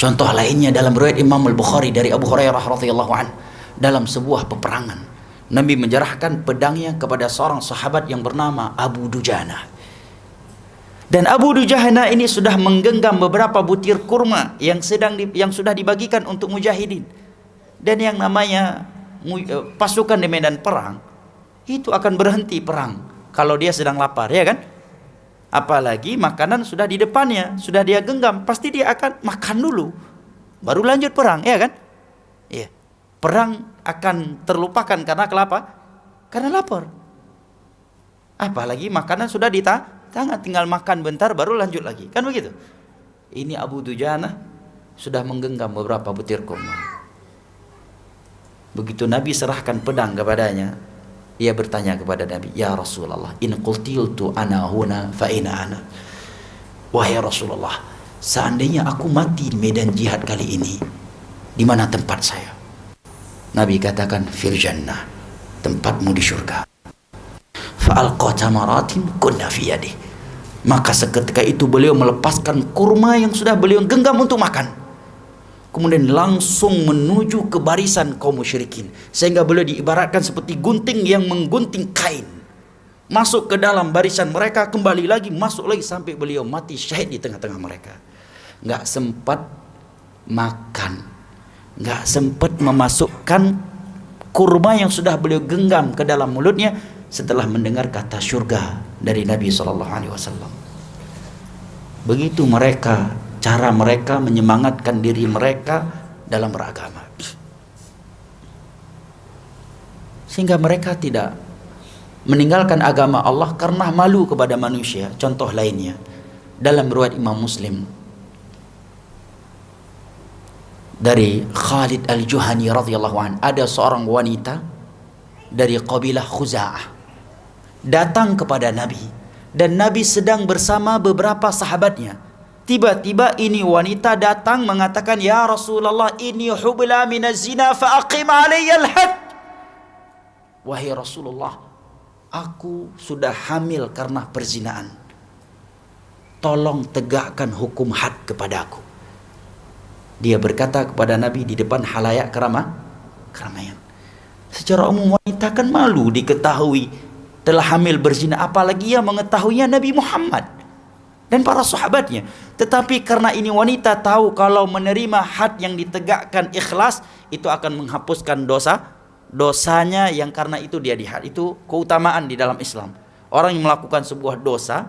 Contoh lainnya dalam riwayat Imam Al-Bukhari dari Abu Hurairah radhiyallahu an, dalam sebuah peperangan Nabi menyerahkan pedangnya kepada seorang sahabat yang bernama Abu Dujana. Dan Abu Dujana ini sudah menggenggam beberapa butir kurma yang sudah dibagikan untuk mujahidin. Dan yang namanya pasukan di medan perang itu akan berhenti perang kalau dia sedang lapar, ya kan? Apalagi makanan sudah di depannya, sudah dia genggam, pasti dia akan makan dulu baru lanjut perang, ya kan? Iya. Perang akan terlupakan karena kelapa, karena lapar. Apalagi makanan sudah di tangan, tinggal makan bentar baru lanjut lagi, kan begitu? Ini Abu Dujana sudah menggenggam beberapa butir kurma. Begitu Nabi serahkan pedang kepadanya, ia bertanya kepada Nabi, ya Rasulullah, in qultiltu ana huna fa ina ana. Wahai Rasulullah, seandainya aku mati di medan jihad kali ini, di mana tempat saya? Nabi katakan, fil jannah, tempatmu di surga. Fa alqa tamaratin kunna fi yadihi. Maka seketika itu beliau melepaskan kurma yang sudah beliau genggam untuk makan, kemudian langsung menuju ke barisan kaum musyrikin, sehingga beliau diibaratkan seperti gunting yang menggunting kain, masuk ke dalam barisan mereka, kembali lagi, masuk lagi, sampai beliau mati syahid di tengah-tengah mereka. Nggak sempat makan, nggak sempat memasukkan kurma yang sudah beliau genggam ke dalam mulutnya setelah mendengar kata surga dari Nabi SAW. Begitu mereka, cara mereka menyemangatkan diri mereka dalam beragama, sehingga mereka tidak meninggalkan agama Allah karena malu kepada manusia. Contoh lainnya dalam riwayat Imam Muslim dari Khalid Al-Juhani radhiyallahu an, ada seorang wanita dari kabilah Khuza'ah datang kepada Nabi, dan Nabi sedang bersama beberapa sahabatnya. Tiba-tiba ini wanita datang mengatakan, "Ya Rasulullah, ini hubla minaz zina fa aqim alayya al-had." Wahai Rasulullah, aku sudah hamil karena perzinaan, tolong tegakkan hukum had kepadaku. Dia berkata kepada Nabi di depan halayak keramaian. Secara umum wanita kan malu diketahui telah hamil berzina, apalagi ia mengetahuinya Nabi Muhammad dan para sahabatnya. Tetapi karena ini wanita tahu kalau menerima had yang ditegakkan ikhlas, itu akan menghapuskan dosanya yang karena itu dia dihad. Itu keutamaan di dalam Islam. Orang yang melakukan sebuah dosa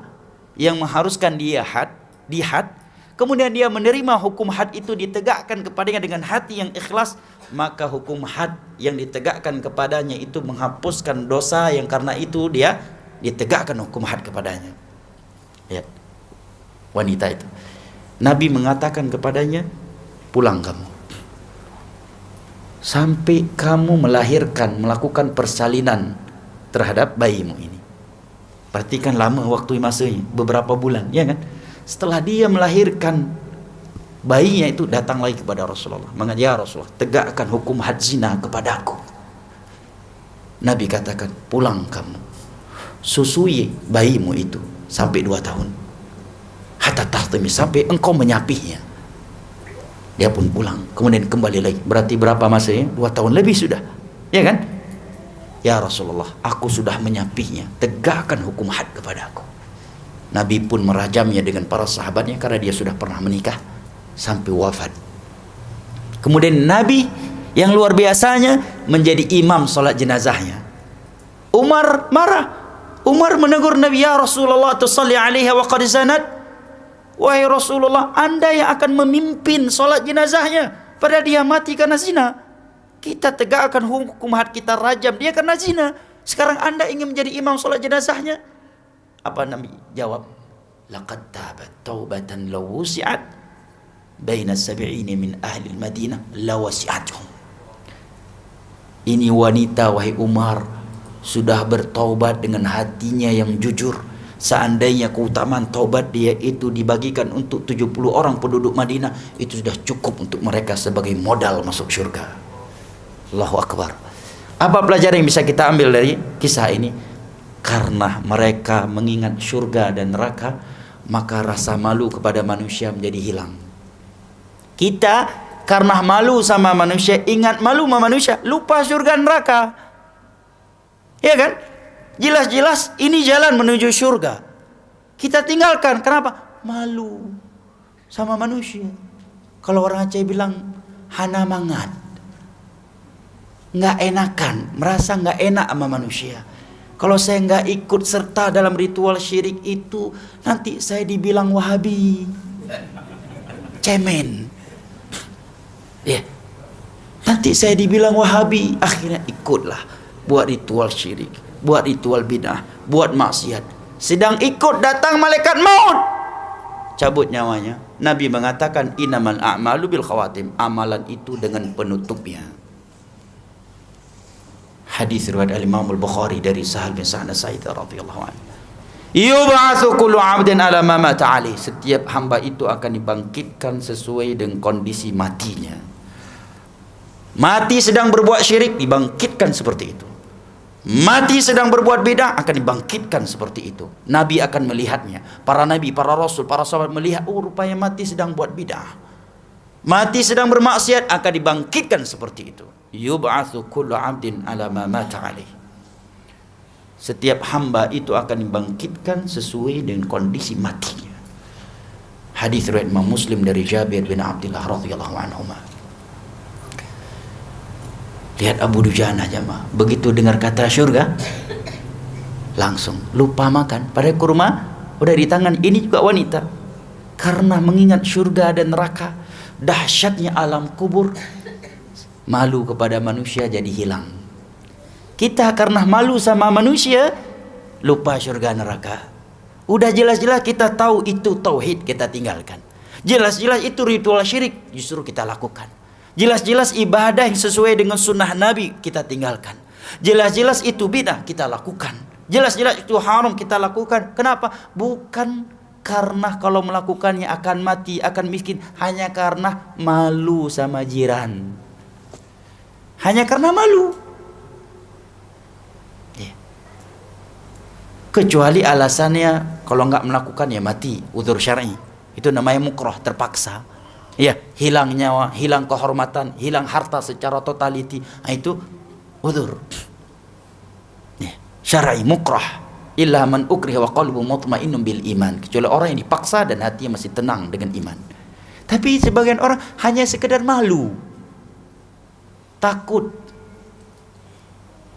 yang mengharuskan dia dihad, kemudian dia menerima hukum had itu ditegakkan kepadanya dengan hati yang ikhlas, maka hukum had yang ditegakkan kepadanya itu menghapuskan dosa yang karena itu dia ditegakkan hukum had kepadanya. Ya, wanita itu, Nabi mengatakan kepadanya, pulang kamu sampai kamu melahirkan, melakukan persalinan terhadap bayimu ini. Perhatikan lama waktu masanya, beberapa bulan, ya kan? Setelah dia melahirkan bayinya itu, datang lagi kepada Rasulullah, mengatakan, "Ya Rasulullah, tegakkan hukum had zina kepadaku." Nabi katakan, pulang kamu, susui bayimu itu sampai 2 tahun, hatta tahtimi, sampai engkau menyapihnya. Dia pun pulang, kemudian kembali lagi. Berarti berapa masanya? 2 tahun lebih sudah, ya kan? "Ya Rasulullah, aku sudah menyapihnya, tegakkan hukum had kepadaku." Nabi pun merajamnya dengan para sahabatnya karena dia sudah pernah menikah sampai wafat. Kemudian Nabi yang luar biasanya menjadi imam solat jenazahnya. Umar marah. Umar menegur Nabi, "Ya Rasulullah, tusalli alaiha wa qad zanat." Wahai Rasulullah, Anda yang akan memimpin solat jenazahnya, padahal dia mati karena zina. Kita tegakkan hukum had, kita rajam dia karena zina. Sekarang Anda ingin menjadi imam solat jenazahnya. Apa Nabi jawab? "Laqad tabat taubatan law wusi'at baina sab'ini min ahli al-Madinah la wasi'atuhum." Ini wanita, wahai Umar, sudah bertaubat dengan hatinya yang jujur. Seandainya keutamaan taubat dia itu dibagikan untuk 70 orang penduduk Madinah, itu sudah cukup untuk mereka sebagai modal masuk surga. Allahu Akbar. Apa pelajaran yang bisa kita ambil dari kisah ini? Karena mereka mengingat surga dan neraka, maka rasa malu kepada manusia menjadi hilang. Kita karena malu sama manusia, ingat malu sama manusia, lupa surga dan neraka. Ya kan? Jelas-jelas ini jalan menuju surga, kita tinggalkan. Kenapa? Malu sama manusia. Kalau orang Aceh bilang hana mangat, nggak enakan, merasa nggak enak sama manusia. Kalau saya nggak ikut serta dalam ritual syirik itu, nanti saya dibilang Wahabi, cemen. Ya, nanti saya dibilang Wahabi, akhirnya ikutlah buat ritual syirik, buat ritual bid'ah, buat maksiat. Sedang ikut, datang malaikat maut, cabut nyawanya. Nabi mengatakan, innamal a'malu bil khawatim, amalan itu dengan penutupnya. Hadis riwayat Al-Imam Al-Bukhari dari Sahal bin Sa'd As-Sa'id radhiyallahu anhu. Yub'atsu kullu 'abdin 'ala ma mata 'alaihi. Setiap hamba itu akan dibangkitkan sesuai dengan kondisi matinya. Mati sedang berbuat syirik, dibangkitkan seperti itu. Mati sedang berbuat bid'ah akan dibangkitkan seperti itu. Nabi akan melihatnya. Para nabi, para rasul, para sahabat melihat, oh rupanya mati sedang buat bid'ah. Mati sedang bermaksiat akan dibangkitkan seperti itu. Yub'atsu kullu 'abdin 'ala ma mata 'alaih. Setiap hamba itu akan dibangkitkan sesuai dengan kondisi matinya. Hadis riwayat Imam Muslim dari Jabir bin Abdullah radhiyallahu anhuma. Lihat Abu Dujana jamaah, begitu dengar kata syurga langsung lupa makan. Padahal kurma udah di tangan, ini juga wanita. Karena mengingat syurga dan neraka, dahsyatnya alam kubur, malu kepada manusia jadi hilang. Kita karena malu sama manusia, lupa syurga neraka. Udah jelas-jelas kita tahu itu tauhid, kita tinggalkan. Jelas-jelas itu ritual syirik, justru kita lakukan. Jelas-jelas ibadah yang sesuai dengan sunnah Nabi kita tinggalkan. Jelas-jelas itu bidah kita lakukan. Jelas-jelas itu haram kita lakukan. Kenapa? Bukan karena kalau melakukannya akan mati, akan miskin. Hanya karena malu sama jiran. Hanya karena malu. Kecuali alasannya kalau nggak melakukannya mati, udzur syar'i. Itu namanya mukrah, terpaksa. Ya, hilang nyawa, hilang kehormatan, hilang harta secara totality. Nah, itu udzur. Ya, syar'i mukrah. Illa man ukriha wa qalbu mutmainnun bil iman. Kecuali orang yang dipaksa dan hatinya masih tenang dengan iman. Tapi sebagian orang hanya sekedar malu. Takut.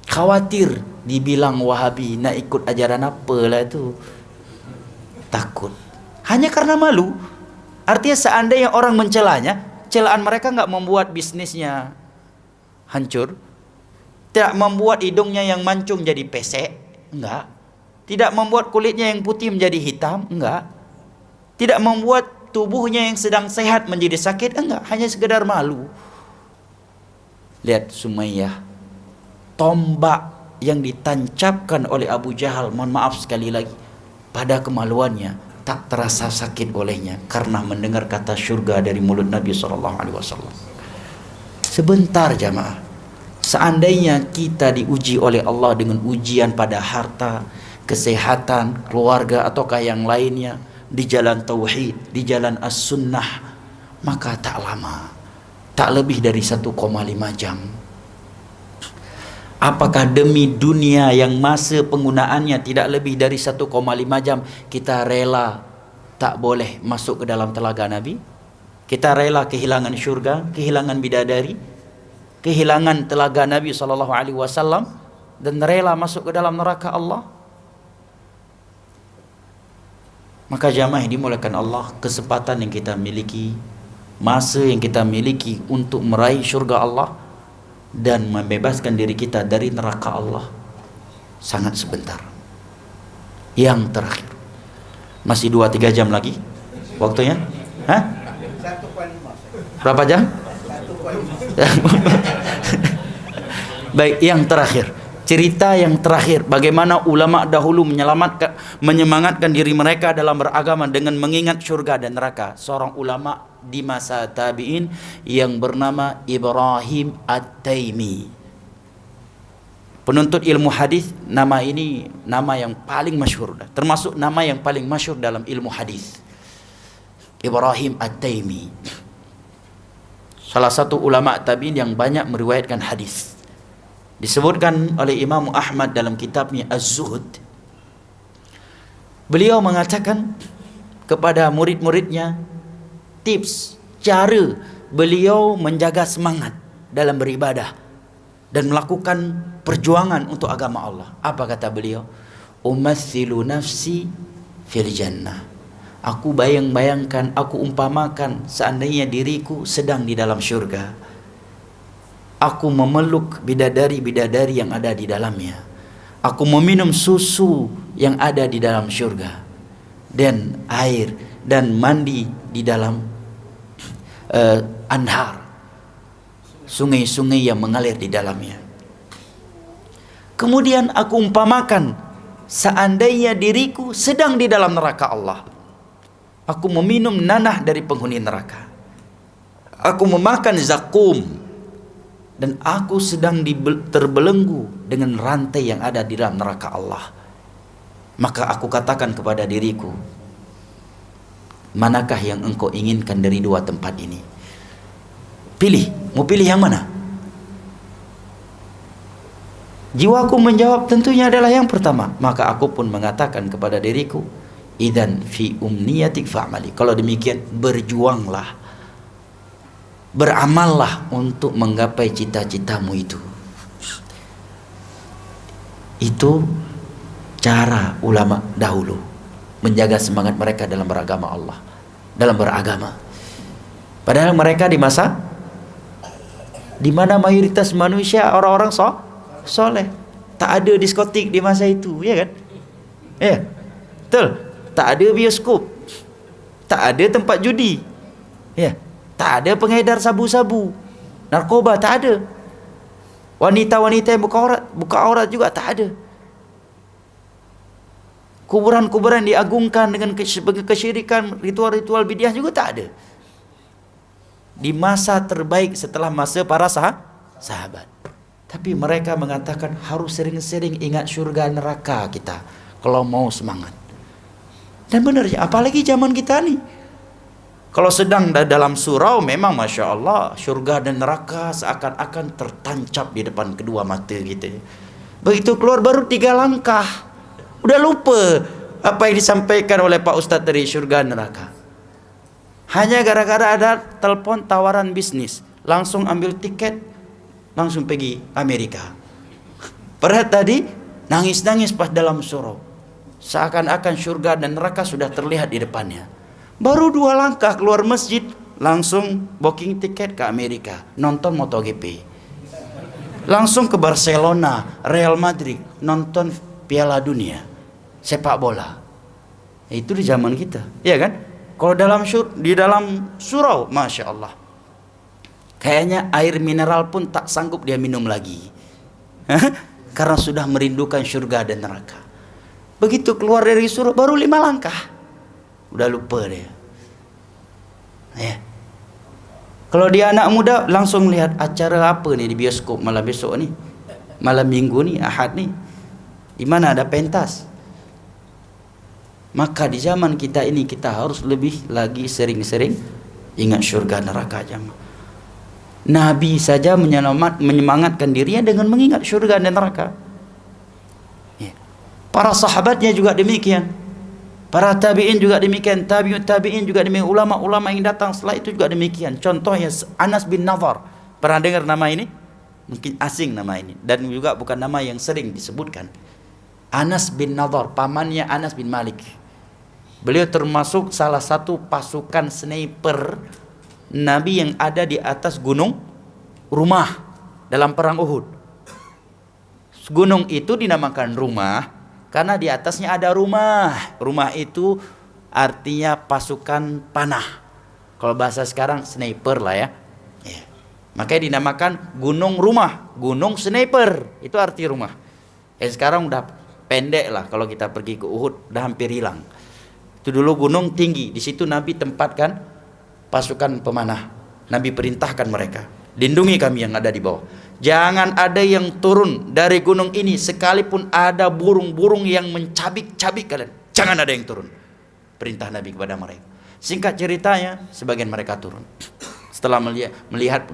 Khawatir dibilang Wahabi, nak ikut ajaran apalah itu. Takut. Hanya karena malu. Artinya seandainya orang mencelanya, celaan mereka nggak membuat bisnisnya hancur, tidak membuat hidungnya yang mancung jadi pesek, enggak. Tidak membuat kulitnya yang putih menjadi hitam, enggak. Tidak membuat tubuhnya yang sedang sehat menjadi sakit, enggak. Hanya sekedar malu. Lihat Sumayyah, tombak yang ditancapkan oleh Abu Jahal, mohon maaf sekali lagi, pada kemaluannya tak terasa sakit olehnya karena mendengar kata syurga dari mulut Nabi SAW. Sebentar jamaah, seandainya kita diuji oleh Allah dengan ujian pada harta, kesehatan, keluarga ataukah yang lainnya, di jalan tauhid, di jalan as-sunnah, maka tak lama, tak lebih dari 1,5 jam. Apakah demi dunia yang masa penggunaannya tidak lebih dari 1,5 jam kita rela tak boleh masuk ke dalam telaga Nabi? Kita rela kehilangan syurga, kehilangan bidadari, kehilangan telaga Nabi SAW, dan rela masuk ke dalam neraka Allah? Maka jamaah yang dimuliakan Allah, kesempatan yang kita miliki, masa yang kita miliki untuk meraih syurga Allah dan membebaskan diri kita dari neraka Allah sangat sebentar. Yang terakhir, masih 2-3 jam lagi waktunya. Hah? Berapa jam? Baik, yang terakhir, cerita yang terakhir, bagaimana ulama dahulu menyemangatkan diri mereka dalam beragama dengan mengingat syurga dan neraka. Seorang ulama di masa tabi'in yang bernama Ibrahim At-Taimi, penuntut ilmu hadis. Nama ini nama yang paling masyhur, termasuk nama yang paling masyhur dalam ilmu hadis. Ibrahim At-Taimi, salah satu ulama tabi'in yang banyak meriwayatkan hadis. Disebutkan oleh Imam Ahmad dalam kitabnya Az-Zuhud. Beliau mengatakan kepada murid-muridnya tips, cara beliau menjaga semangat dalam beribadah dan melakukan perjuangan untuk agama Allah. Apa kata beliau? Umatsilu nafsi fil jannah. Aku bayangkan, aku umpamakan seandainya diriku sedang di dalam syurga. Aku memeluk bidadari-bidadari yang ada di dalamnya. Aku meminum susu yang ada di dalam syurga, dan air dan mandi di dalam anhar, sungai-sungai yang mengalir di dalamnya. Kemudian aku umpamakan seandainya diriku sedang di dalam neraka Allah. Aku meminum nanah dari penghuni neraka. Aku memakan zakum, dan aku sedang terbelenggu dengan rantai yang ada di dalam neraka Allah. Maka aku katakan kepada diriku, manakah yang engkau inginkan dari dua tempat ini? Pilih, mau pilih yang mana? Jiwaku menjawab tentunya adalah yang pertama. Maka aku pun mengatakan kepada diriku, idzan fi umniyatik fa'mali. Kalau demikian berjuanglah, beramallah untuk menggapai cita-citamu itu. Itu cara ulama dahulu menjaga semangat mereka dalam beragama Allah, dalam beragama. Padahal mereka di masa di mana mayoritas manusia orang-orang soleh, tak ada diskotik di masa itu, ya kan? Ya, betul. Tak ada bioskop, tak ada tempat judi, ya, tak ada pengedar sabu-sabu, narkoba, tak ada. Wanita-wanita yang buka aurat juga tak ada. Kuburan-kuburan diagungkan dengan kesyirikan, ritual-ritual bidiah juga tak ada. Di masa terbaik setelah masa para sahabat. Tapi mereka mengatakan harus sering-sering ingat syurga neraka kita kalau mau semangat. Dan benar ya, apalagi zaman kita nih. Kalau sedang dalam surau, memang Masya Allah, syurga dan neraka seakan-akan tertancap di depan kedua mata kita. Begitu keluar baru 3 langkah, udah lupa apa yang disampaikan oleh Pak Ustadz dari syurga neraka. Hanya gara-gara ada telepon tawaran bisnis, langsung ambil tiket, langsung pergi Amerika. Padahal tadi nangis-nangis pas dalam surau, seakan-akan syurga dan neraka sudah terlihat di depannya. Baru 2 langkah keluar masjid, langsung booking tiket ke Amerika, nonton MotoGP. Langsung ke Barcelona, Real Madrid, nonton Piala Dunia sepak bola. Itu di zaman kita, ya kan? Kalau di dalam surau, Masya Allah, kayaknya air mineral pun tak sanggup dia minum lagi. Karena sudah merindukan syurga dan neraka. Begitu keluar dari surau, baru 5 langkah, udah lupa dia. Ya. Kalau dia anak muda, langsung lihat acara apa nih di bioskop malam besok nih, malam minggu nih, Ahad nih, di mana ada pentas. Maka di zaman kita ini kita harus lebih lagi sering-sering ingat syurga neraka jamaah. Nabi saja menyemangatkan dirinya dengan mengingat syurga dan neraka. Ya. Para sahabatnya juga demikian. Para tabi'in juga demikian. Tabi'ut tabi'in juga demikian. Ulama-ulama yang datang setelah itu juga demikian. Contohnya Anas bin Nadhr. Pernah dengar nama ini? Mungkin asing nama ini. Dan juga bukan nama yang sering disebutkan. Anas bin Nadhr, pamannya Anas bin Malik. Beliau termasuk salah satu pasukan sniper Nabi yang ada di atas gunung Rumah dalam perang Uhud. Gunung itu dinamakan Rumah karena di atasnya ada rumah. Rumah itu artinya pasukan panah. Kalau bahasa sekarang sniper lah ya. Makanya dinamakan Gunung Rumah, Gunung Sniper. Itu arti rumah. Sekarang udah pendek lah, kalau kita pergi ke Uhud udah hampir hilang. Itu dulu gunung tinggi, di situ Nabi tempatkan pasukan pemanah. Nabi perintahkan mereka, lindungi kami yang ada di bawah. Jangan ada yang turun dari gunung ini sekalipun ada burung-burung yang mencabik-cabik kalian. Jangan ada yang turun. Perintah Nabi kepada mereka. Singkat ceritanya, sebagian mereka turun. Setelah melihat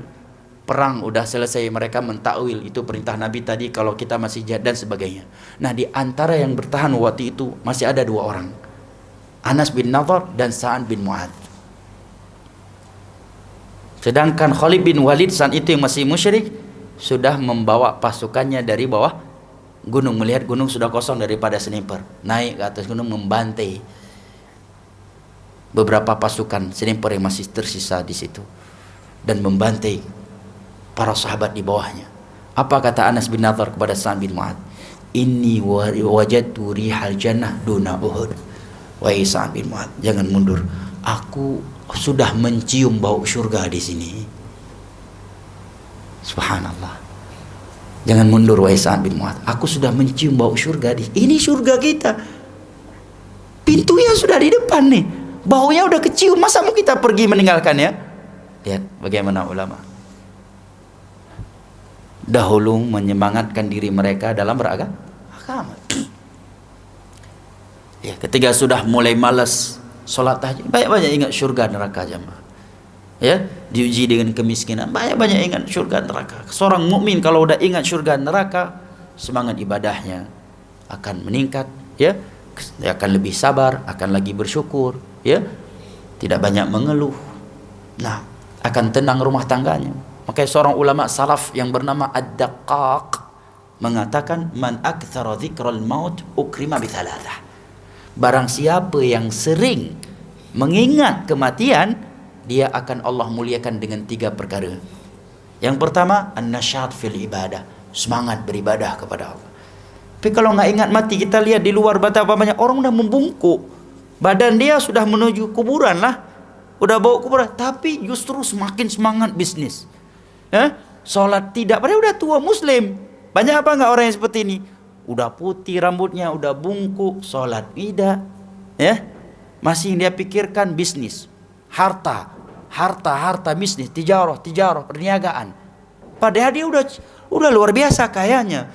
perang udah selesai, mereka mentakwil itu perintah Nabi tadi kalau kita masih jihad dan sebagainya. Nah, di antara yang bertahan waktu itu masih ada 2 orang. Anas bin Nadhr dan Sa'ad bin Mu'adz. Sedangkan Khalid bin Walid saat itu yang masih musyrik sudah membawa pasukannya dari bawah gunung, melihat gunung sudah kosong daripada sniper, naik ke atas gunung membantai beberapa pasukan sniper yang masih tersisa di situ dan membantai para sahabat di bawahnya. Apa kata Anas bin Nadhr kepada Sa'ad bin Mu'adz? Inni wajadtu rihal jannah duna Uhud. Wahai Sa'ad bin Mu'adz, jangan mundur. Aku sudah mencium bau surga di sini. Subhanallah. Jangan mundur wahai Sa'ad bin Mu'adz. Aku sudah mencium bau surga di ini surga kita. Pintunya sudah di depan nih. Baunya udah kecium, masa mau kita pergi meninggalkannya? Lihat bagaimana ulama. dahulu menyemangatkan diri mereka dalam beragama. Ya, ketika sudah mulai malas sholat tahajud, banyak-banyak ingat surga neraka jemaah. Ya, diuji dengan kemiskinan, banyak-banyak ingat surga neraka. Seorang mukmin kalau udah ingat surga neraka, semangat ibadahnya akan meningkat, ya. Dia akan lebih sabar, akan lagi bersyukur, ya. Tidak banyak mengeluh. Nah, akan tenang rumah tangganya. Makanya seorang ulama salaf yang bernama Ad-Daqqaq mengatakan, man aktsara dzikral maut ukrima bi thalathah. Barang siapa yang sering mengingat kematian, dia akan Allah muliakan dengan 3 perkara. Yang pertama, an-nasyat fil ibadah, semangat beribadah kepada Allah. Tapi kalau nggak ingat mati, kita lihat di luar betapa banyak orang udah membungkuk, badan dia sudah menuju kuburan lah, udah bawa kuburan, tapi justru semakin semangat bisnis. Sholat tidak, padahal udah tua muslim. Banyak apa nggak orang yang seperti ini? Udah putih rambutnya, udah bungkuk, sholat tidak, ya. Masih dia pikirkan bisnis, harta, bisnis, tijarah, perniagaan. Padahal dia udah luar biasa kayanya.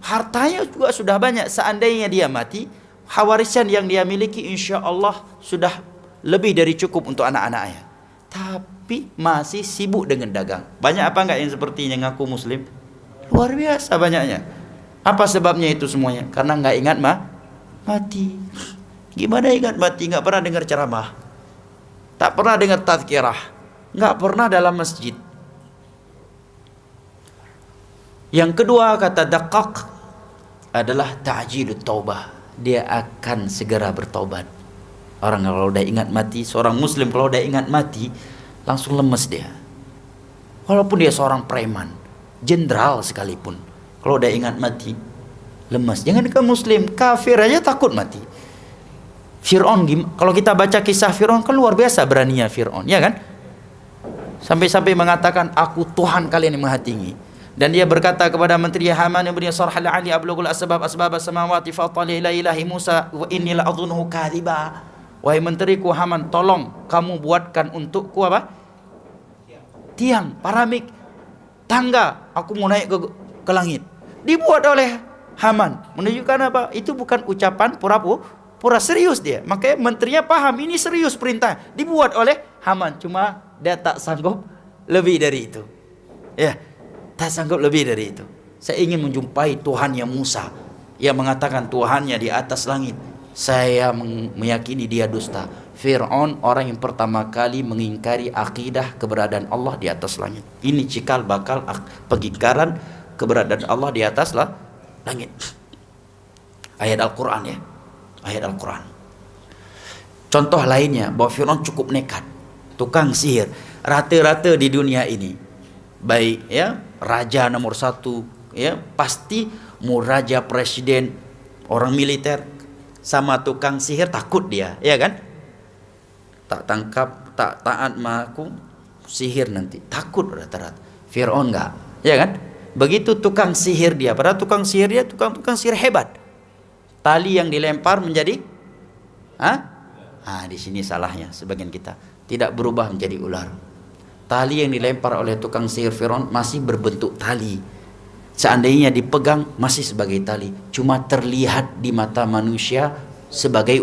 Hartanya juga sudah banyak. Seandainya dia mati, warisan yang dia miliki insya Allah sudah lebih dari cukup untuk anak-anaknya. Tapi masih sibuk dengan dagang. Banyak apa enggak yang sepertinya ngaku muslim? Luar biasa banyaknya. Apa sebabnya itu semuanya? Karena nggak ingat mati. Gimana ingat mati? Nggak pernah dengar ceramah, tak pernah dengar tazkirah, nggak pernah dalam masjid. Yang kedua kata Daqqaq adalah ta'jilut taubah. Dia akan segera bertobat. Orang kalau udah ingat mati, seorang muslim kalau udah ingat mati, langsung lemes dia. Walaupun dia seorang preman, jenderal sekalipun, kalau udah ingat mati, lemas. Jangan ke muslim, kafir aja takut mati. Fir'aun, kalau kita baca kisah Fir'aun, kan luar biasa beraninya Fir'aun, ya kan? Sampai-sampai mengatakan, aku Tuhan kalian yang maha tinggi. Dan dia berkata kepada menteri Haman yang bernama Sarhal Ali, ablugul asbab as-samawati fatali ila ilahi Musa wa inni la adhunnuhu kadhiba. Wahai menteriku Haman, tolong kamu buatkan untukku apa? Tiang, paramik, tangga, aku mau naik ke langit. Dibuat oleh Haman, menunjukkan apa? Itu bukan ucapan pura serius dia. Makanya menterinya paham ini serius perintah. Dibuat oleh Haman, cuma dia tak sanggup lebih dari itu. Ya, tak sanggup lebih dari itu. Saya ingin menjumpai Tuhannya Musa yang mengatakan Tuhannya di atas langit. Saya meyakini dia dusta. Fir'aun orang yang pertama kali mengingkari akidah keberadaan Allah di atas langit. Ini cikal bakal pengingkaran keberadaan Allah di atas langit. Ayat Al-Quran, ya, ayat Al-Quran. Contoh lainnya bahwa Fir'aun cukup nekat, tukang sihir, rata-rata di dunia ini, baik ya raja nomor 1, ya pasti mau raja, presiden, orang militer, sama tukang sihir takut dia, ya kan? Tak tangkap, tak taat maku sihir nanti, takut rata-rata. Fir'aun enggak, ya kan? Begitu tukang sihir dia, padahal tukang sihir dia tukang sihir hebat. Tali yang dilempar menjadi di sini salahnya sebagian kita, tidak berubah menjadi ular. Tali yang dilempar oleh tukang sihir Fir'aun masih berbentuk tali. Seandainya dipegang masih sebagai tali, cuma terlihat di mata manusia sebagai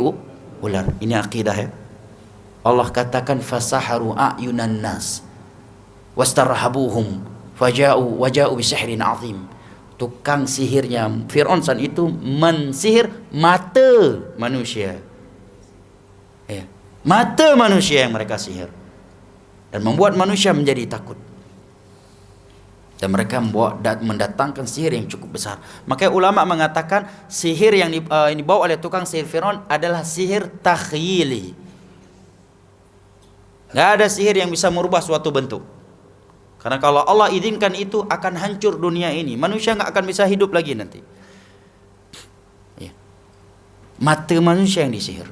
ular. Ini akidah, ya. Allah katakan fasaharu a'yunan nas wastarhabuhum waja'u bisihrin azim. Tukang sihirnya Fir'aun saat itu mensihir mata manusia, ya, mata manusia yang mereka sihir, dan membuat manusia menjadi takut. Dan mereka mendatangkan sihir yang cukup besar. Makanya ulama mengatakan sihir yang dibawa oleh tukang sihir Fir'aun adalah sihir takhyili. Gak ada sihir yang bisa merubah suatu bentuk. Karena kalau Allah izinkan itu akan hancur dunia ini. Manusia gak akan bisa hidup lagi nanti. Ya. Mata manusia yang disihir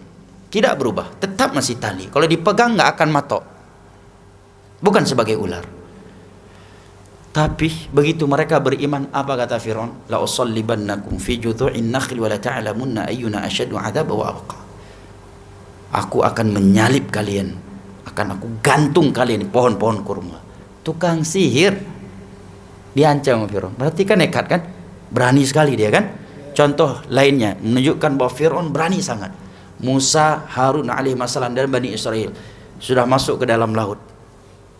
tidak berubah, tetap masih tali. Kalau dipegang gak akan matok. Bukan sebagai ular. Tapi begitu mereka beriman, apa kata Fir'aun? La usallibannakum fi judhu'in nakhli wa la ta'lamunna ayyuna asyaddu 'adzaban wa abqa. Aku akan menyalib kalian, akan aku gantung kalian di pohon-pohon kurma. Tukang sihir Diancam sama Fir'aun. Berarti kan nekat kan? Berani sekali dia kan? Contoh lainnya menunjukkan bahwa Fir'aun berani sangat. Musa, Harun alaihissalam dan Bani Israel sudah masuk ke dalam laut.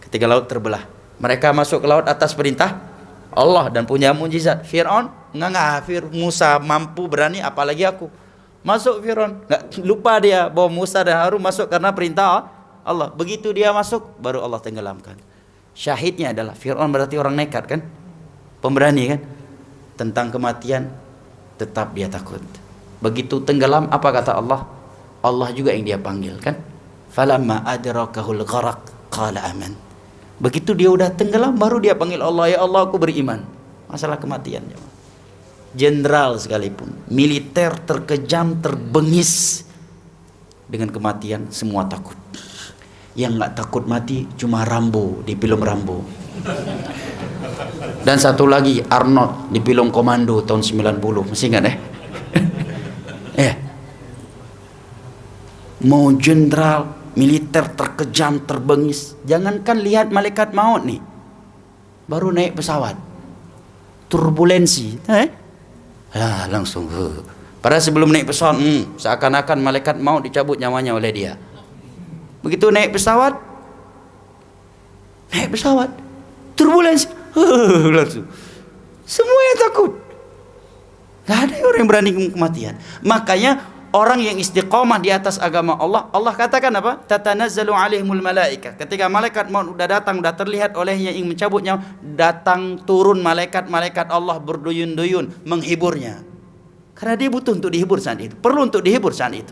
Ketika laut terbelah, mereka masuk ke laut atas perintah Allah dan punya mujizat. Fir'aun enggak, Musa mampu berani, apalagi aku. Masuk Fir'aun, enggak lupa dia bahwa Musa dan Harun masuk karena perintah Allah. Begitu dia masuk, baru Allah tenggelamkan. Syahidnya adalah Fir'aun berarti orang nekat kan? Pemberani kan? Tentang kematian tetap dia takut. Begitu tenggelam, apa kata Allah? Allah juga yang dia panggil kan? Falamma adrakahul gharaq qala aman. Begitu dia udah tenggelam, baru dia panggil Allah, ya Allah aku beriman. Masalah kematian. Jenderal sekalipun, militer terkejam, terbengis dengan kematian, semua takut. Yang nggak takut mati cuma Rambo di film Rambo. Dan satu lagi Arnold di film Komando tahun 90, masih ingat mau jenderal militer terkejam, terbengis. Jangankan lihat malaikat maut nih, baru naik pesawat turbulensi langsung padahal sebelum naik pesawat seakan-akan malaikat maut dicabut nyawanya oleh dia. Begitu naik pesawat turbulensi langsung semua yang takut. Gak ada orang yang berani kematian. Makanya orang yang istiqomah di atas agama Allah, Allah katakan apa? Tatanazzalu alaihimul malaika. Ketika malaikat maut udah datang, udah terlihat olehnya yang mencabut nyawa, datang turun malaikat-malaikat Allah berduyun-duyun menghiburnya. Karena dia butuh untuk dihibur saat itu, perlu untuk dihibur saat itu.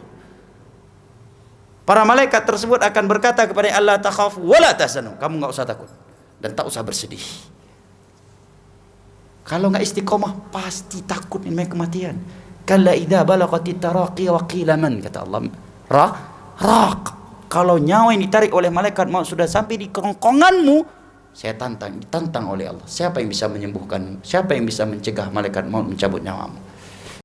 Para malaikat tersebut akan berkata kepada Allah, takhaf wala tahzanu. Kamu enggak usah takut dan tak usah bersedih. Kalau enggak istiqomah pasti takut dengan kematian. Kalla idza balaghatit taraqi wa qila man, kata Allah. Raq. Kalau nyawa yang ditarik oleh malaikat maut sudah sampai di kerongkonganmu, ditantang oleh Allah. Siapa yang bisa menyembuhkanmu? Siapa yang bisa mencegah malaikat maut mencabut nyawamu?